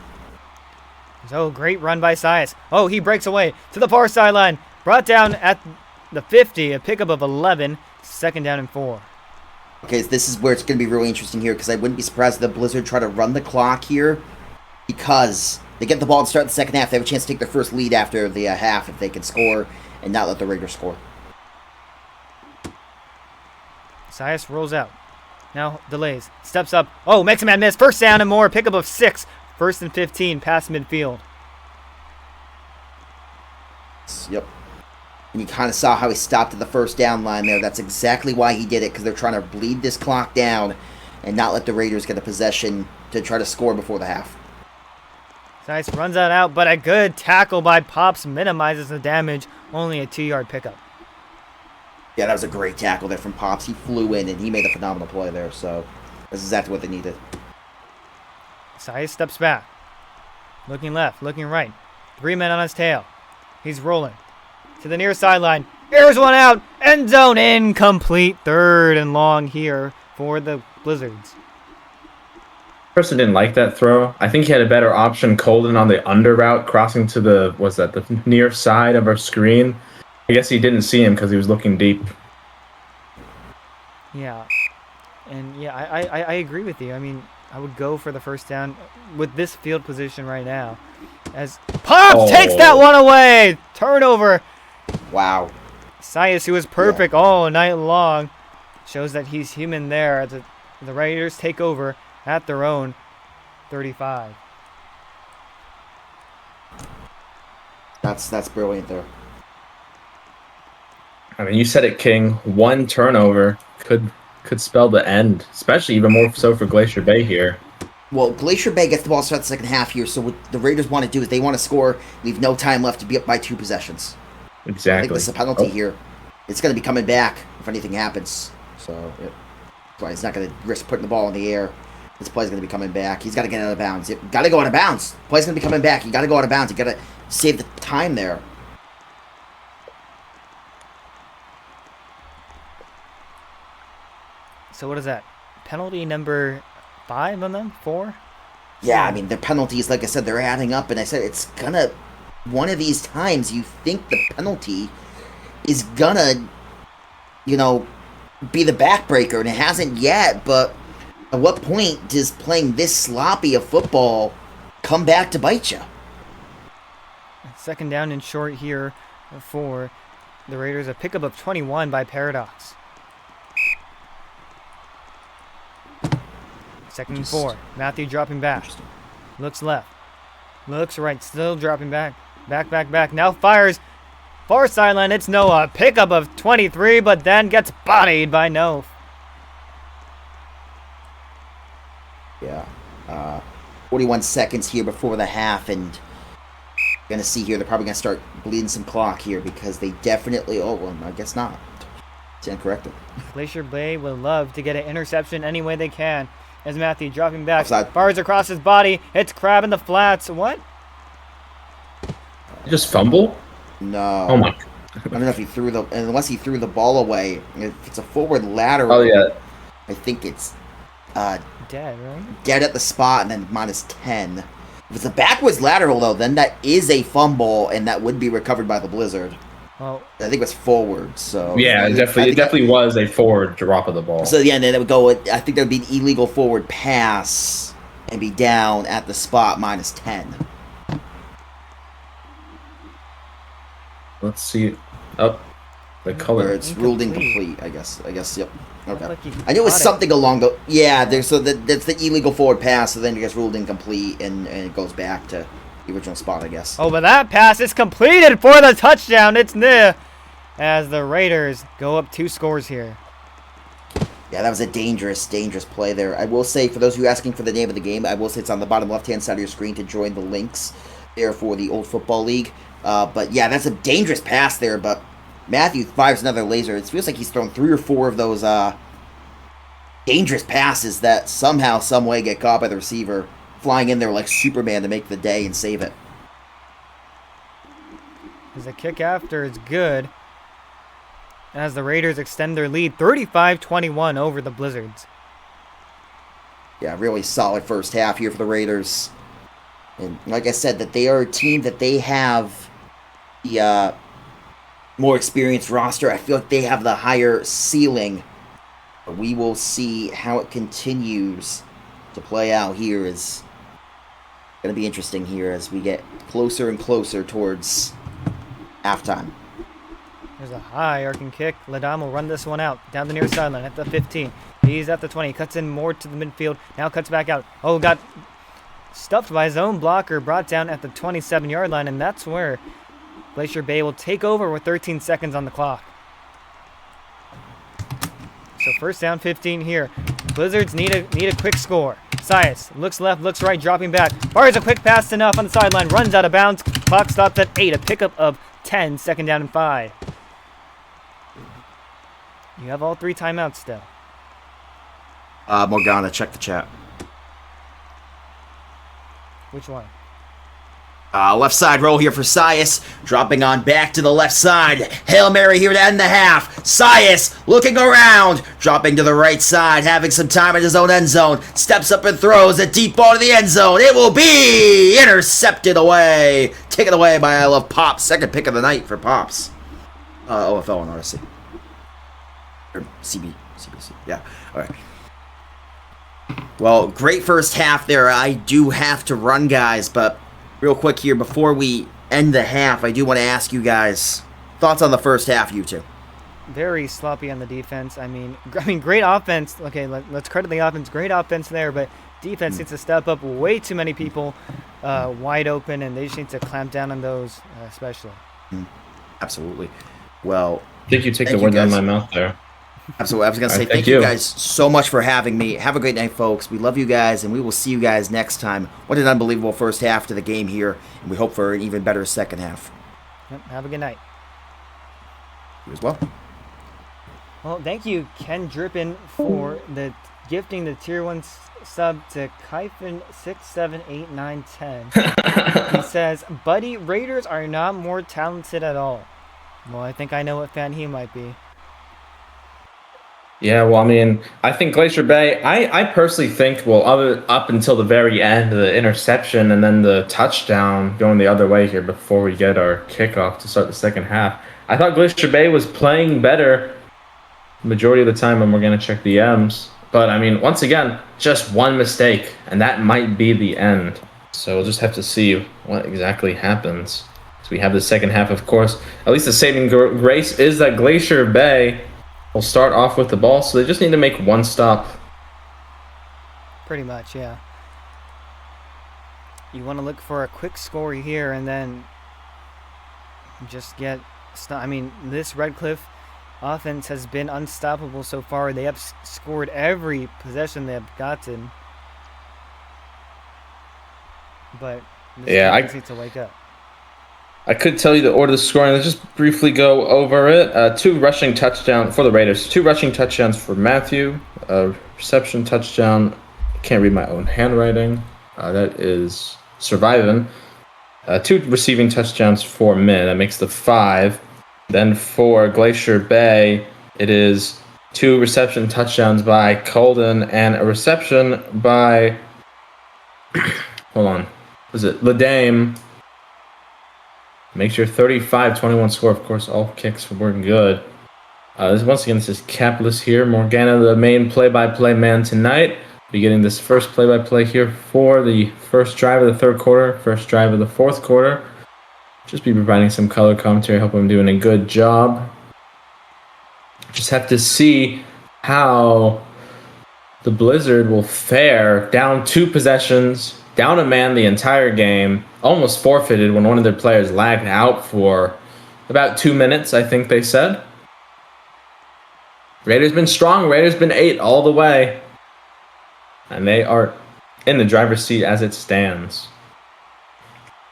So, great run by Sias. Oh, he breaks away to the far sideline. Brought down at the 50. A pickup of 11. 2nd down and 4. Okay, so this is where it's going to be really interesting here because I wouldn't be surprised if the Blizzard try to run the clock here because they get the ball and start the second half. They have a chance to take their first lead after the half if they can score and not let the Raiders score. Sias rolls out. Now delays. Steps up. Oh, makes a man miss. 1st down and more. Pickup of 6. 1st and 15. Past midfield. Yep. And you kind of saw how he stopped at the 1st down line there. That's exactly why he did it, because they're trying to bleed this clock down and not let the Raiders get a possession to try to score before the half. Sias runs that out, but a good tackle by Pops minimizes the damage. Only a 2-yard pickup. Yeah, that was a great tackle there from Pops. He flew in and he made a phenomenal play there, so that's exactly what they needed. Sias steps back. Looking left, looking right. 3 men on his tail. He's rolling. To the near sideline. Airs one out. End zone incomplete. 3rd and long here for the Blizzards. Person didn't like that throw. I think he had a better option. Colden on the under route, crossing to the near side of our screen. I guess he didn't see him because he was looking deep. Yeah. And yeah, I agree with you. I mean, I would go for the 1st down with this field position right now. As Pops takes that one away. Turnover. Wow. Sias, who was perfect all night long, shows that he's human there. The Raiders take over at their own 35. That's brilliant there. I mean, you said it, King. 1 turnover could spell the end, especially even more so for Glacier Bay here. Well, Glacier Bay gets the ball to start the second half here, so what the Raiders want to do is they want to score, leave no time left to be up by 2 possessions. Exactly. I think this is a penalty here. It's going to be coming back if anything happens. So, that's why he's not going to risk putting the ball in the air. This play's going to be coming back. He's got to get out of bounds. Got to go out of bounds. Play's going to be coming back. You got to go out of bounds. You got to save the time there. So what is that? Penalty number 5 on them? 4? Yeah, I mean, the penalties, like I said, they're adding up. And I said it's going to... One of these times you think the penalty is going to, be the backbreaker. And it hasn't yet. But at what point does playing this sloppy of football come back to bite you? 2nd down and short here for the Raiders. A pickup of 21 by Paradox. 2nd and 4. Matthew dropping back. Looks left. Looks right. Still dropping back. Back. Now fires. Far sideline. It's Noah. Pickup of 23, but then gets bodied by Noah. Yeah. 41 seconds here before the half, and going to see here they're probably going to start bleeding some clock here because they definitely... Oh, well, I guess not. Stand corrected. Glacier Bay would love to get an interception any way they can. As Matthew dropping back. Offside. Fires across his body. It's Crab in the flats. What? Just fumble? No. Oh my. I don't know if he threw unless he threw the ball away. If it's a forward lateral, Oh yeah. I think it's Dead, right? dead at the spot and then minus 10. If it's a backwards lateral, though, then that is a fumble and that would be recovered by the Blizzard. Well, I think it was forward, so... Yeah, it definitely was a forward drop of the ball. So, yeah, and then it would go... I think that would be an illegal forward pass and be down at the spot minus 10. Let's see. Oh, the Where color. it's ruled incomplete, I guess, yep. Okay. like he I knew it was caught it. something along the... Yeah, that's the illegal forward pass, so then it gets ruled incomplete, and it goes back to the original spot, I guess. oh, but that pass is completed for the touchdown. It's near as the Raiders go up 2 scores here. Yeah, that was a dangerous, dangerous play there. I will say, for those of you asking for the name of the game, I will say it's on the bottom left-hand side of your screen to join the links there for the Old Football League. But yeah, that's a dangerous pass there, but Matthew fires another laser. It feels like he's thrown 3 or 4 of those dangerous passes that somehow, some way get caught by the receiver, flying in there like Superman to make the day and save it. As the kick after is good, as the Raiders extend their lead 35-21 over the Blizzards. Yeah, really solid first half here for the Raiders. And like I said, that they are a team that they have the more experienced roster. I feel like they have the higher ceiling. But we will see how it continues to play out here. Is going to be interesting here as we get closer and closer towards halftime. There's a high arcing kick. Ladam will run this one out down the near sideline at the 15. He's at the 20. Cuts in more to the midfield. Now cuts back out. Oh, got stuffed by his own blocker. Brought down at the 27-yard line, and that's where Glacier Bay will take over with 13 seconds on the clock. So first down, 15 here. Blizzards need a quick score. Sias looks left, looks right, dropping back. Fires a quick pass enough on the sideline. Runs out of bounds. Clock stops at 8. A pickup of 10. Second down and 5. You have all 3 timeouts still. Morgana, check the chat. Which one? Left side roll here for Sias, dropping on back to the left side. Hail Mary here to end the half. Sias looking around, dropping to the right side, having some time in his own end zone. Steps up and throws a deep ball to the end zone. It will be intercepted away. Taken away by I Love Pops. Second pick of the night for Pops. OFL and RSC. Or CBC. Yeah, all right. Well, great first half there. I do have to run, guys, but real quick here, before we end the half, I do want to ask you guys, thoughts on the first half, you two? Very sloppy on the defense. I mean, great offense. Okay, let's credit the offense. Great offense there, but defense needs to step up. Way too many people wide open, and they just need to clamp down on those, especially. Absolutely. Well, I think you take the words out of my mouth there. Absolutely. I was going to say thank you guys so much for having me. Have a great night, folks. We love you guys, and we will see you guys next time. What an unbelievable first half to the game here, and we hope for an even better second half. Yep, have a good night. You as well. Well, thank you, Ken Drippin, for the gifting the tier 1 sub to Kyphon 6789110. He says, "Buddy, Raiders are not more talented at all." Well, I think I know what fan he might be. Yeah, well, I mean, I think Glacier Bay, I personally think, well, up until the very end, the interception and then the touchdown going the other way here before we get our kickoff to start the second half, I thought Glacier Bay was playing better majority of the time when we're going to check the M's. But, I mean, once again, just one mistake, and that might be the end. So we'll just have to see what exactly happens. So we have the second half, of course. At least the saving grace is that Glacier Bay will start off with the ball, so they just need to make one stop. Pretty much, yeah. You want to look for a quick score here and then just get... I mean, this Redcliffe offense has been unstoppable so far. They have scored every possession they have gotten. But this team needs to wake up. I could tell you the order of the scoring. Let's just briefly go over it. 2 rushing touchdowns for the Raiders. 2 rushing touchdowns for Matthew. Reception touchdown. I can't read my own handwriting. That is Survivin'. 2 receiving touchdowns for Min. That makes the 5. Then for Glacier Bay, it is 2 reception touchdowns by Colden and a reception by... hold on. Was it Ladame? Makes your 35-21 score. Of course, all kicks were good. Once again, this is Capless here. Morgana, the main play-by-play man tonight. Be getting this first play-by-play here for the first drive of the third quarter, first drive of the fourth quarter. Just be providing some color commentary. I hope I'm doing a good job. Just have to see how the Blizzard will fare. Down 2 possessions, down a man the entire game, almost forfeited when one of their players lagged out for about 2 minutes, I think they said. Raiders been strong. Raiders been 8 all the way. And they are in the driver's seat as it stands.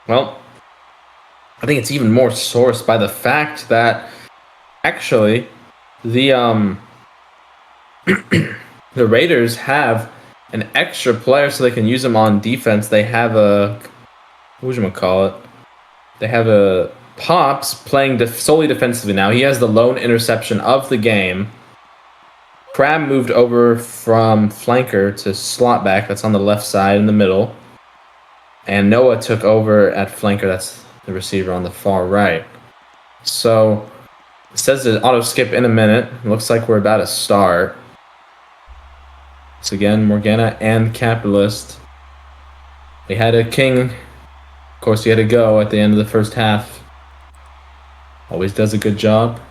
Well, I think it's even more sourced by the fact that actually the the Raiders have an extra player so they can use them on defense. They have a They have a Pops playing solely defensively now. He has the lone interception of the game. Crab moved over from flanker to slot back. That's on the left side in the middle. And Noah took over at flanker. That's the receiver on the far right. So it says the auto skip in a minute. Looks like we're about to start. So again, Morgana and Capitalist. They had a king. Of course, he had to go at the end of the first half. Always does a good job.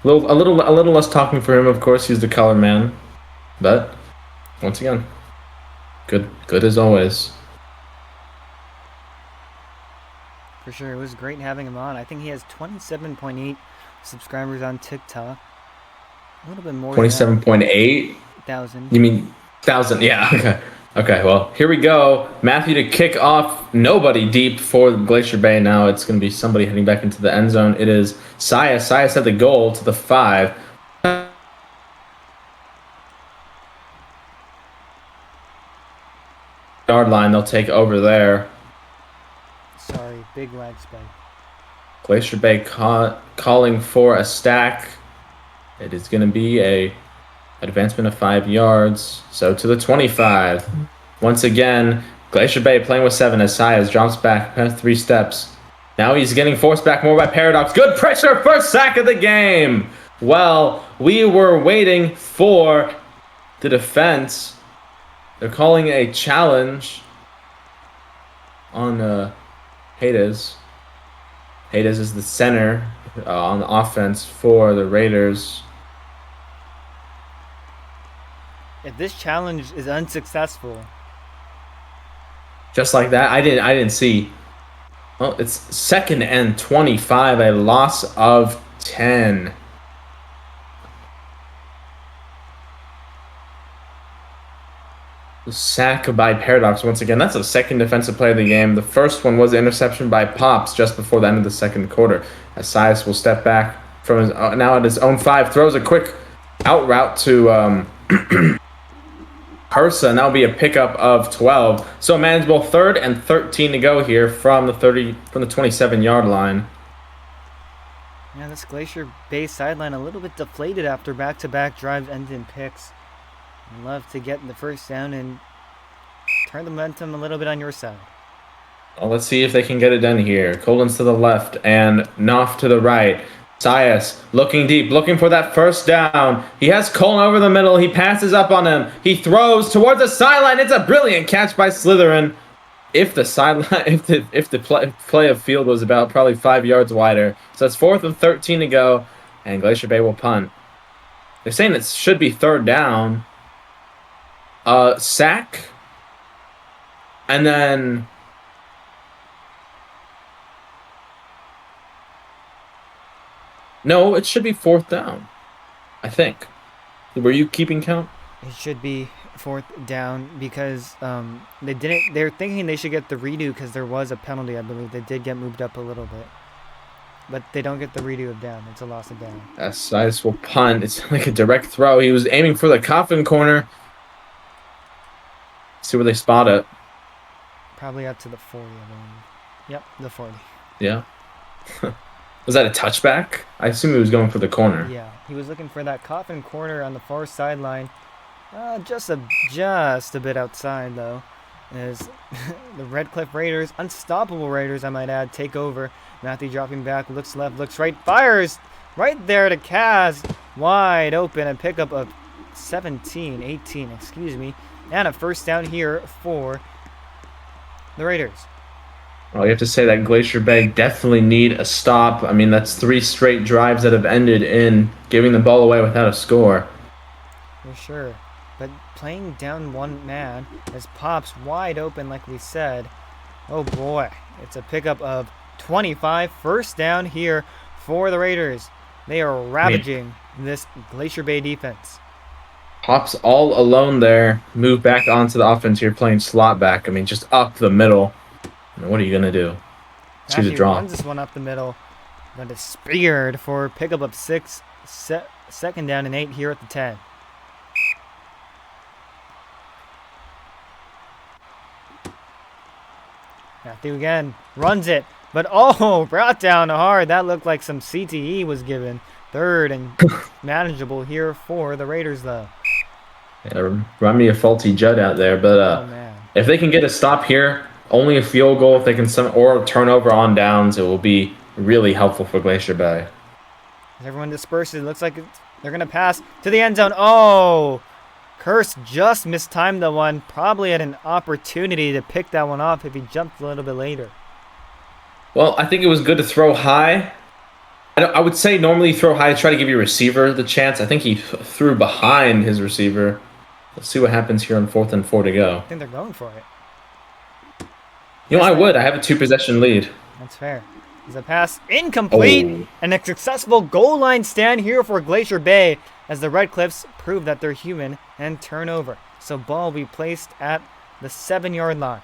A little less talking for him, of course. He's the color man. But once again, good as always. For sure, it was great having him on. I think he has 27.8 subscribers on TikTok. A little bit more. 27.8 thousand. You mean 1,000? Yeah. Okay. Okay. Well, here we go. Matthew to kick off. Nobody deep for Glacier Bay. Now it's going to be somebody heading back into the end zone. It is Sias. Sias had the goal to the 5. Yard line. They'll take over there. Sorry, big lag spike. Glacier Bay calling for a stack. It is going to be a advancement of 5 yards. So to the 25. Once again, Glacier Bay playing with 7 as Sias drops back 3 steps. Now he's getting forced back more by Paradox. Good pressure, first sack of the game. Well, we were waiting for the defense. They're calling a challenge on Haydes. Haydes is the center on the offense for the Raiders. If this challenge is unsuccessful, just like that, I didn't see. Well, it's 2nd and 25, a loss of 10. Sack by Paradox once again. That's the 2nd defensive play of the game. The first one was an interception by Pops just before the end of the 2nd quarter. As Sias will step back from his now at his own 5, throws a quick out route to Harsa, and that'll be a pickup of 12. So manageable 3rd and 13 to go here from the 27-yard line. Yeah, this Glacier Bay sideline a little bit deflated after back-to-back drives ended in picks. I'd love to get the first down and turn the momentum a little bit on your side. Well, let's see if they can get it done here. Collins to the left and Knopf to the right. Sias looking deep, looking for that first down. He has Colin over the middle. He passes up on him. He throws towards the sideline. It's a brilliant catch by Slytherin. If the sideline, if the play of field was about probably 5 yards wider, so it's 4th and 13 to go, and Glacier Bay will punt. They're saying it should be 3rd down. Sack, and then. No, it should be 4th down, I think. Were you keeping count? It should be 4th down because they didn't. They're thinking they should get the redo because there was a penalty. I believe they did get moved up a little bit, but they don't get the redo of down. It's a loss of down. Sias will punt. It's like a direct throw. He was aiming for the coffin corner. See where they spot it. Probably up to the 40, I believe. Yep, the 40. Yeah. Was that a touchback? I assume he was going for the corner. Yeah, he was looking for that coffin corner on the far sideline. Just a bit outside, though. As the Redcliffe Raiders, unstoppable Raiders, I might add, take over. Matthew dropping back, looks left, looks right, fires right there to Kaz. Wide open, a pickup of 18, excuse me. And a first down here for the Raiders. Well, you have to say that Glacier Bay definitely need a stop. I mean, that's 3 straight drives that have ended in giving the ball away without a score. For sure. But playing down one man as Pops wide open like we said. Oh boy. It's a pickup of 25. First down here for the Raiders. They are ravaging this Glacier Bay defense. Pop's all alone there. Move back onto the offense here, playing slot back. I mean, just up the middle. I mean, what are you going to do? See the Actually draw. runs this one up the middle. But it's speared for pickup of 6. Second down and 8 here at the 10. Matthew again runs it, but brought down hard. That looked like some CTE was given. Third and manageable here for the Raiders, though. Yeah, run me a faulty Judd out there, but Oh man, if they can get a stop here, only a field goal. If they can or a turnover on downs, it will be really helpful for Glacier Bay. as everyone disperses, it looks like they're gonna pass to the end zone. Oh, Curse just mistimed the one. Probably had an opportunity to pick that one off if he jumped a little bit later. Well, I think it was good to throw high. I would say normally throw high, try to give your receiver the chance. I think he threw behind his receiver. Let's see what happens here on 4th and 4 to go. I think they're going for it. You know, I would. I have a 2-possession lead. That's fair. Is a pass incomplete, Oh. and a successful goal line stand here for Glacier Bay as the Red Cliffs prove that they're human and turn over. So ball will be placed at the 7-yard line.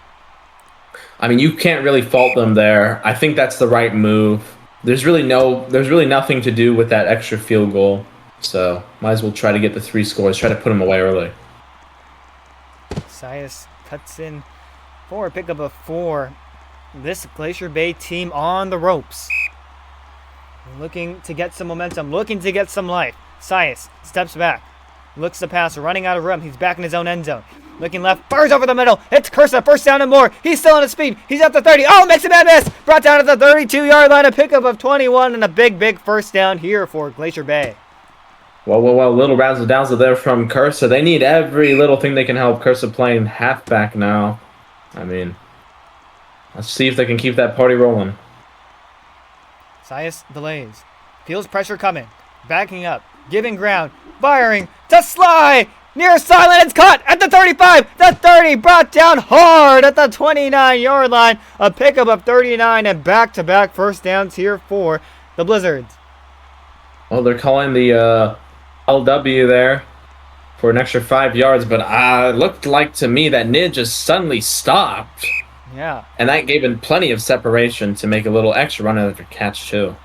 I mean, you can't really fault them there. I think that's the right move. There's really nothing to do with that extra field goal. So might as well try to get the 3 scores. Try to put them away early. Sias cuts in for a pickup of 4. This Glacier Bay team on the ropes. Looking to get some momentum, looking to get some life. Sias steps back, looks to pass, running out of room. He's back in his own end zone. Looking left, fires over the middle. It's Cursa, first down and more. He's still on his speed. He's at the 30. Oh, makes a bad miss. Brought down at the 32-yard line. A pickup of 21 and a big first down here for Glacier Bay. Well, little razzle-dazzle there from Cursa. They need every little thing they can help. Cursa playing halfback now. I mean, let's see if they can keep that party rolling. Sias delays. Feels pressure coming. Backing up. Giving ground. Firing to Sly. Near sideline. It's caught at the 35. The 30 brought down hard at the 29-yard line. A pickup of 39 and back-to-back first downs here for the Blizzards. Well, they're calling the LW there for an extra 5 yards, but it looked like to me that Nid just suddenly stopped. Yeah. And that gave him plenty of separation to make a little extra run after catch, too.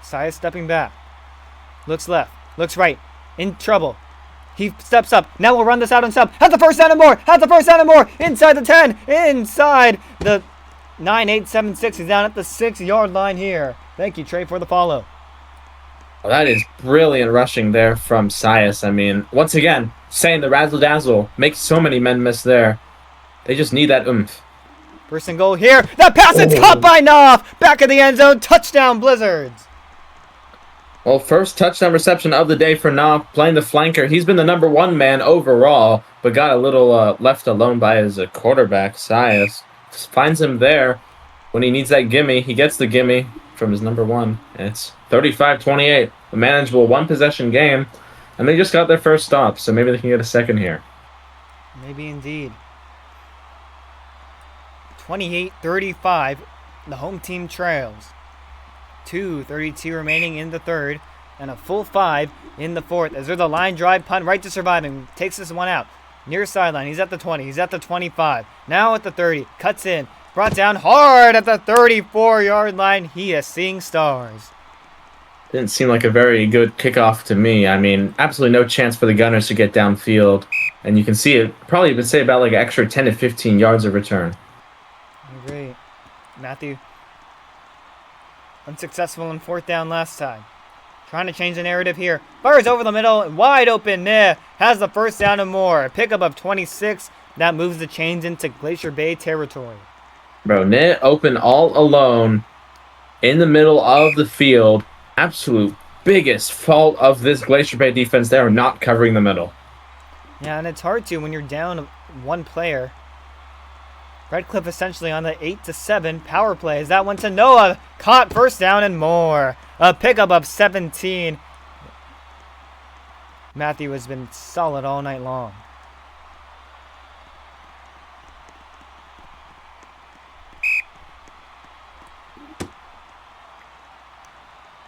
Sias stepping back. Looks left. Looks right. In trouble. He steps up. Now we'll run this out himself. Has the first down and more. Has the first down and more. Inside the 10. Inside the 9-8-7-6. He's down at the 6-yard line here. Thank you, Trey, for the follow. Well, that is brilliant rushing there from Sias. I mean, once again, saying the razzle-dazzle makes so many men miss there. They just need that oomph. First and goal here. That pass is caught by Knopf. Back of the end zone. Touchdown, Blizzards. Well, first touchdown reception of the day for Knopf, playing the flanker. He's been the number 1 man overall, but got a little left alone by his quarterback, Sias. Finds him there when he needs that gimme. He gets the gimme from his number 1, and it's 35-28. A manageable 1-possession game, and they just got their first stop, so maybe they can get a second here. Maybe indeed. 28-35. The home team trails. 2:32 remaining in the third, and a full 5 in the fourth. As there's a line drive punt right to surviving. Takes this one out. Near sideline. He's at the 20. He's at the 25. Now at the 30. Cuts in. Brought down hard at the 34-yard line. He is seeing stars. Didn't seem like a very good kickoff to me. I mean, absolutely no chance for the Gunners to get downfield. And you can see it, probably would say about like an extra 10 to 15 yards of return. I agree. Matthew, unsuccessful in 4th down last time. Trying to change the narrative here. Fires over the middle, wide open. Has the first down and more. A pickup of 26. That moves the chains into Glacier Bay territory. Bro, Nit open all alone in the middle of the field. Absolute biggest fault of this Glacier Bay defense. They are not covering the middle. Yeah, and it's hard to when you're down 1 player. Redcliffe essentially on the 8-7 power play. Is that one to Noah? Caught, first down and more. A pickup of 17. Matthew has been solid all night long.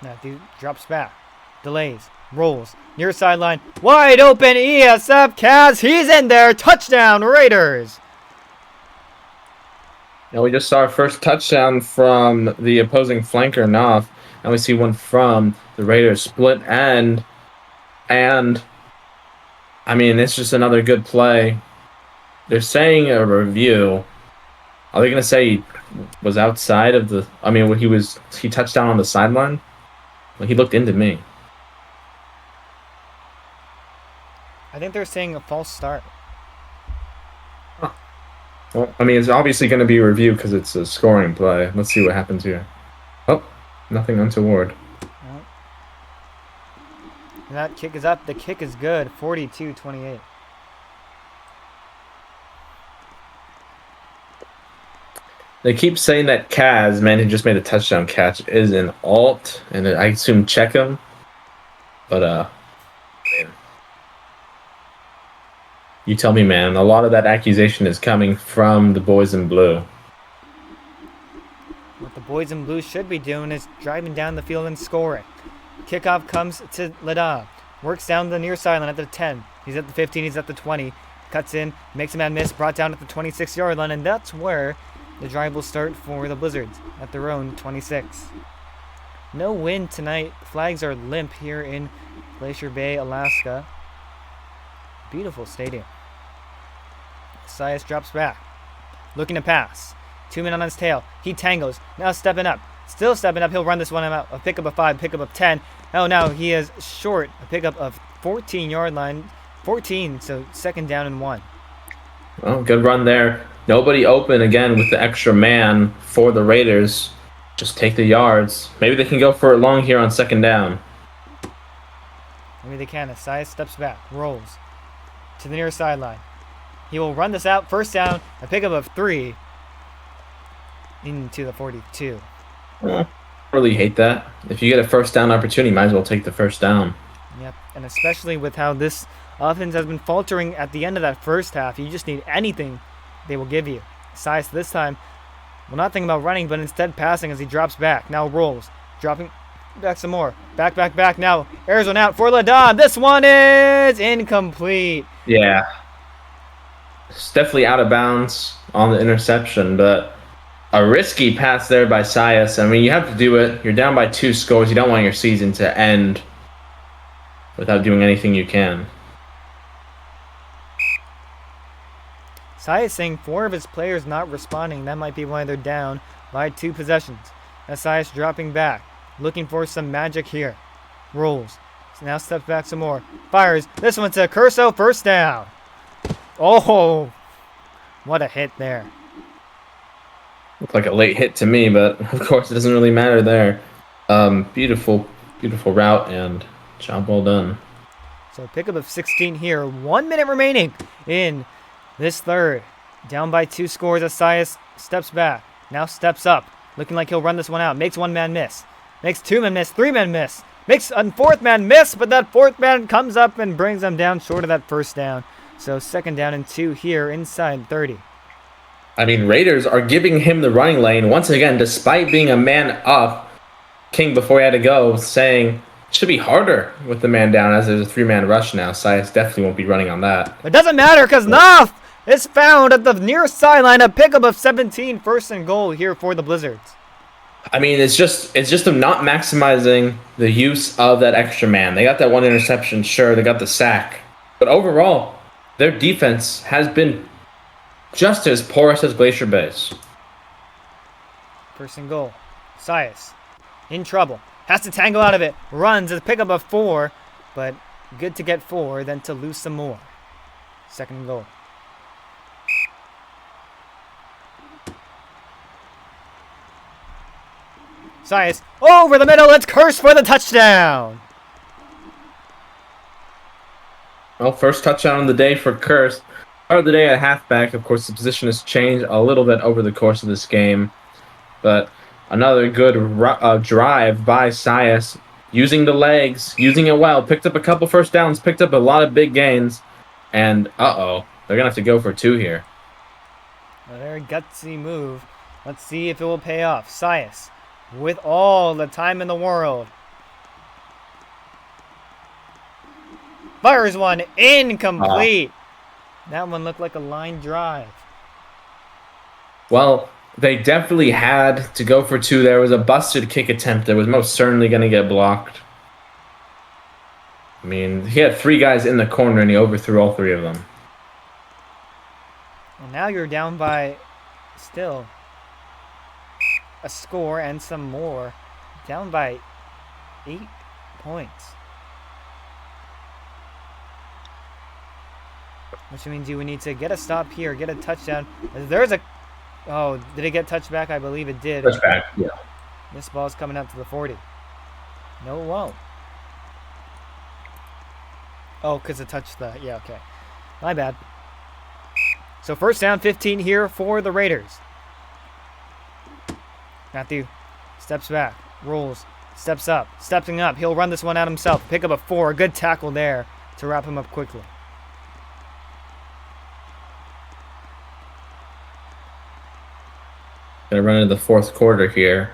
Matthew drops back. Delays. Rolls. Near sideline. Wide open ESF. Kaz. He's in there. Touchdown Raiders. Now we just saw our first touchdown from the opposing flanker, Knopf. And we see one from the Raiders split end. And, I mean, it's just another good play. They're saying a review. Are they going to say he was outside of the... I mean, he touched down on the sideline? Well, he looked into me. I think they're saying a false start. Well, I mean, it's obviously going to be a review because it's a scoring play. Let's see what happens here. Oh, nothing untoward. Well, that kick is up. The kick is good. 42-28. They keep saying that Kaz, man, who just made a touchdown catch, is an alt, and I assume check him. But, man. You tell me, man. A lot of that accusation is coming from the boys in blue. What the boys in blue should be doing is driving down the field and scoring. Kickoff comes to Ledab. Works down the near sideline at the 10. He's at the 15. He's at the 20. Cuts in. Makes a man miss. Brought down at the 26-yard line. And that's where the drive will start for the Blizzards at their own 26. No wind tonight. Flags are limp here in Glacier Bay, Alaska. Beautiful stadium. Sias drops back. Looking to pass. 2 men on his tail. He tangles. Now stepping up. Still stepping up. He'll run this one out. A pickup of 5. Pickup of 10. Oh, now he is short. A pickup of 14-yard line. 14, so second down and 1. Well, good run there. Nobody open again with the extra man for the Raiders. Just take the yards. Maybe they can go for it long here on second down. Maybe they can. Sias steps back. Rolls to the near sideline. He will run this out. First down. A pickup of 3 into the 42. I really hate that. If you get a first down opportunity, you might as well take the first down. Yep, and especially with how this offense has been faltering at the end of that first half. You just need anything they will give you. Sias this time will not think about running, but instead passing as he drops back. Now rolls. Dropping back some more. Back. Now Arizona out for Ladon. This one is incomplete. Yeah. It's definitely out of bounds on the interception, but a risky pass there by Sias. I mean, you have to do it. You're down by 2 scores. You don't want your season to end without doing anything you can. Sias saying 4 of his players not responding. That might be why they're down by 2 possessions. Now Sias dropping back. Looking for some magic here. Rolls. So now steps back some more. Fires. This one to Curso. First down. Oh, what a hit there. Looked like a late hit to me, but of course it doesn't really matter there. Beautiful route and job well done. So pickup of 16 here. 1 minute remaining in this third. Down by 2 scores as Sias steps back. Now steps up. Looking like he'll run this one out. Makes 1 man miss. Makes 2 men miss. 3 men miss. Makes a 4th man miss, but that 4th man comes up and brings him down short of that first down. So second down and 2 here inside 30. I mean, Raiders are giving him the running lane once again, despite being a man up. King, before he had to go, saying it should be harder with the man down as there's a 3-man rush now. Sias definitely won't be running on that. It doesn't matter because Knopf is found at the near sideline. A pickup of 17, first and goal here for the Blizzards. I mean, it's just them not maximizing the use of that extra man. They got that 1 interception, sure, they got the sack. But overall, their defense has been just as porous as Glacier Bay's. First and goal. Sias in trouble. Has to tangle out of it. Runs a pickup of 4, but good to get 4, then to lose some more. Second and goal. Sias over the middle. Let's curse for the touchdown. Well, first touchdown of the day for Curse. Start of the day at halfback. Of course, the position has changed a little bit over the course of this game. But another good drive by Sias. Using the legs, using it well. Picked up a couple first downs, picked up a lot of big gains. And, they're going to have to go for 2 here. A very gutsy move. Let's see if it will pay off. Sias with all the time in the world. Fires one incomplete. That one looked like a line drive. Well, they definitely had to go for two. There was a busted kick attempt that was most certainly going to get blocked. I mean, he had three guys in the corner, and he overthrew all three of them. Well, now you're down by still a score and some more. Down by 8 points. Which means you would need to get a stop here, get a touchdown. There's a... Oh, did it get touched back? I believe it did. Touchback, yeah. This ball's coming up to the 40. No, it won't. Oh, because it touched the... Yeah, okay. My bad. So first down, 15 here for the Raiders. Matthew steps back, rolls, steps up, stepping up. He'll run this one out himself. Pick up a 4. A good tackle there to wrap him up quickly. Gonna run into the fourth quarter here.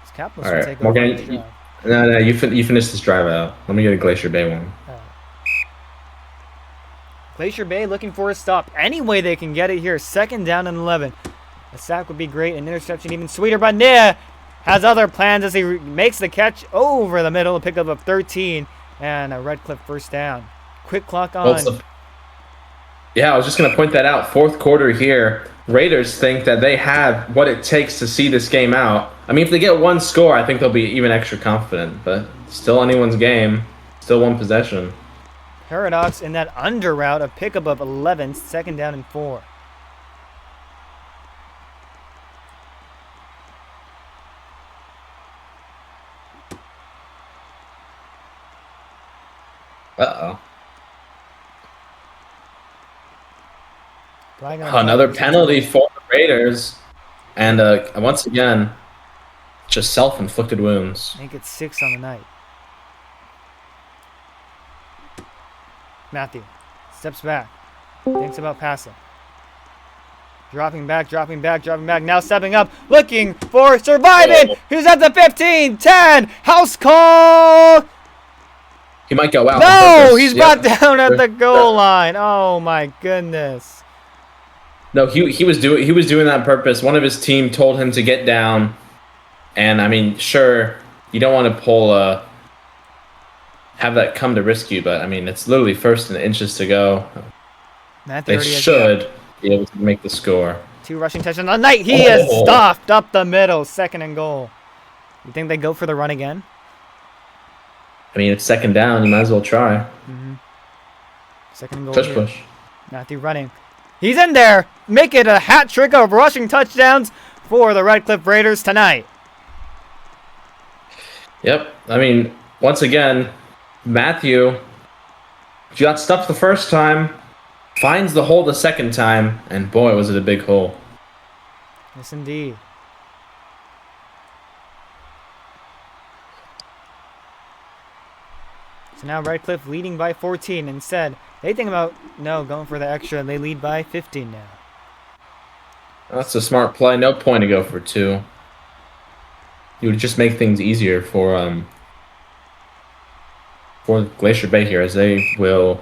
His Capitals All will right, take over Morgan, this drive. no, you finish this drive out. Let me get a Glacier Bay one. Glacier Bay looking for a stop. Any way they can get it here. Second down and 11. A sack would be great. An interception even sweeter. But Nia has other plans as he makes the catch over the middle. A pickup of 13 and a Redcliffe first down. Quick clock on. Yeah, I was just going to point that out. Fourth quarter here. Raiders think that they have what it takes to see this game out. I mean, if they get one score, I think they'll be even extra confident. But still anyone's game. Still one possession. Paradox in that under route. A pickup of 11. Second down and 4. Uh-oh. Flag on Another flag. penalty for the Raiders. And once again, just self-inflicted wounds. I think it's 6 on the night. Matthew steps back. Thinks about passing. Dropping back, dropping back, dropping back. Now stepping up, looking for surviving. Who's at the 15, 10. House call. He might go out. No, he's brought down at the goal line. Oh my goodness. No, he was doing that on purpose. One of his team told him to get down, and I mean, sure, you don't want to have that come to rescue, but I mean, it's literally first and inches to go. Matthew They should be able to make the score. 2 rushing touchdowns on the night. He is stuffed up the middle. Second and goal. You think they go for the run again? I mean, it's second down. You might as well try. Second and goal. Push, here. push. Matthew running. He's in there. Make it a hat trick of rushing touchdowns for the Redcliffe Raiders tonight. Yep. I mean, once again, Matthew got stuffed the first time, finds the hole the second time, and boy, was it a big hole. Yes, indeed. So now Redcliffe leading by 14. Instead, they think about, going for the extra, and they lead by 15 now. That's a smart play. No point to go for 2. You would just make things easier for Glacier Bay here, as they will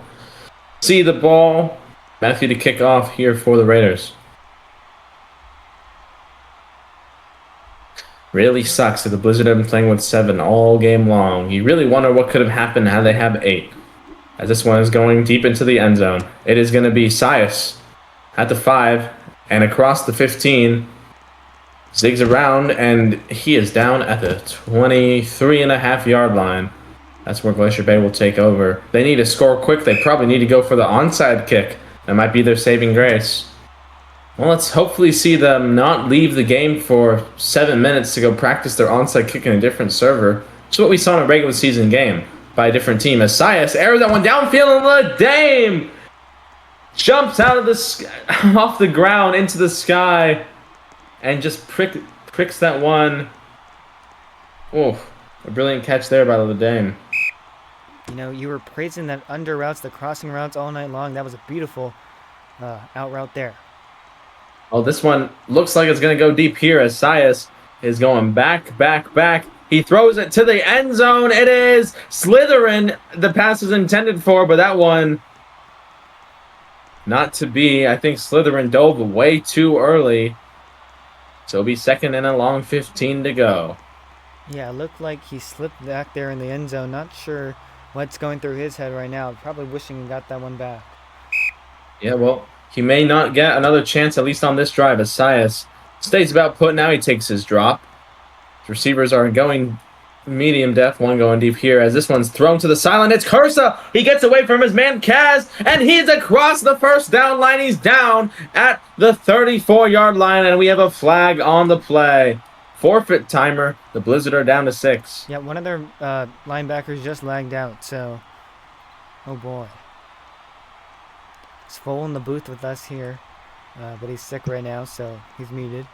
see the ball. Matthew to kick off here for the Raiders. Really sucks that the Blizzard have been playing with 7 all game long. You really wonder what could have happened had they had 8. As this one is going deep into the end zone. It is going to be Sias at the 5 and across the 15. Zigs around, and he is down at the 23.5-yard line. That's where Glacier Bay will take over. They need to score quick. They probably need to go for the onside kick. That might be their saving grace. Well, let's hopefully see them not leave the game for 7 minutes to go practice their onside kick in a different server. It's what we saw in a regular season game by a different team. As Sias airs that one downfield, and the Dame jumps out of the off the ground into the sky and just pricks that one. Oh, a brilliant catch there by the Dame. You were praising that under routes, the crossing routes all night long. That was a beautiful out route there. Oh, this one looks like it's going to go deep here as Sias is going back, He throws it to the end zone. It is Slytherin the pass is intended for, but that one not to be. I think Slytherin dove way too early. So it'll be second and a long 15 to go. Yeah, it looked like he slipped back there in the end zone. Not sure what's going through his head right now. Probably wishing he got that one back. Yeah, well, he may not get another chance, at least on this drive, as Sias stays about put. Now he takes his drop. His receivers are going medium depth, one going deep here, as this one's thrown to the sideline. It's Cursa. He gets away from his man, Kaz, and he's across the first down line. He's down at the 34-yard line, and we have a flag on the play. Forfeit timer. The Blizzard are down to 6. Yeah, one of their linebackers just lagged out, so... Oh, boy. It's full in the booth with us here, but he's sick right now, so he's muted.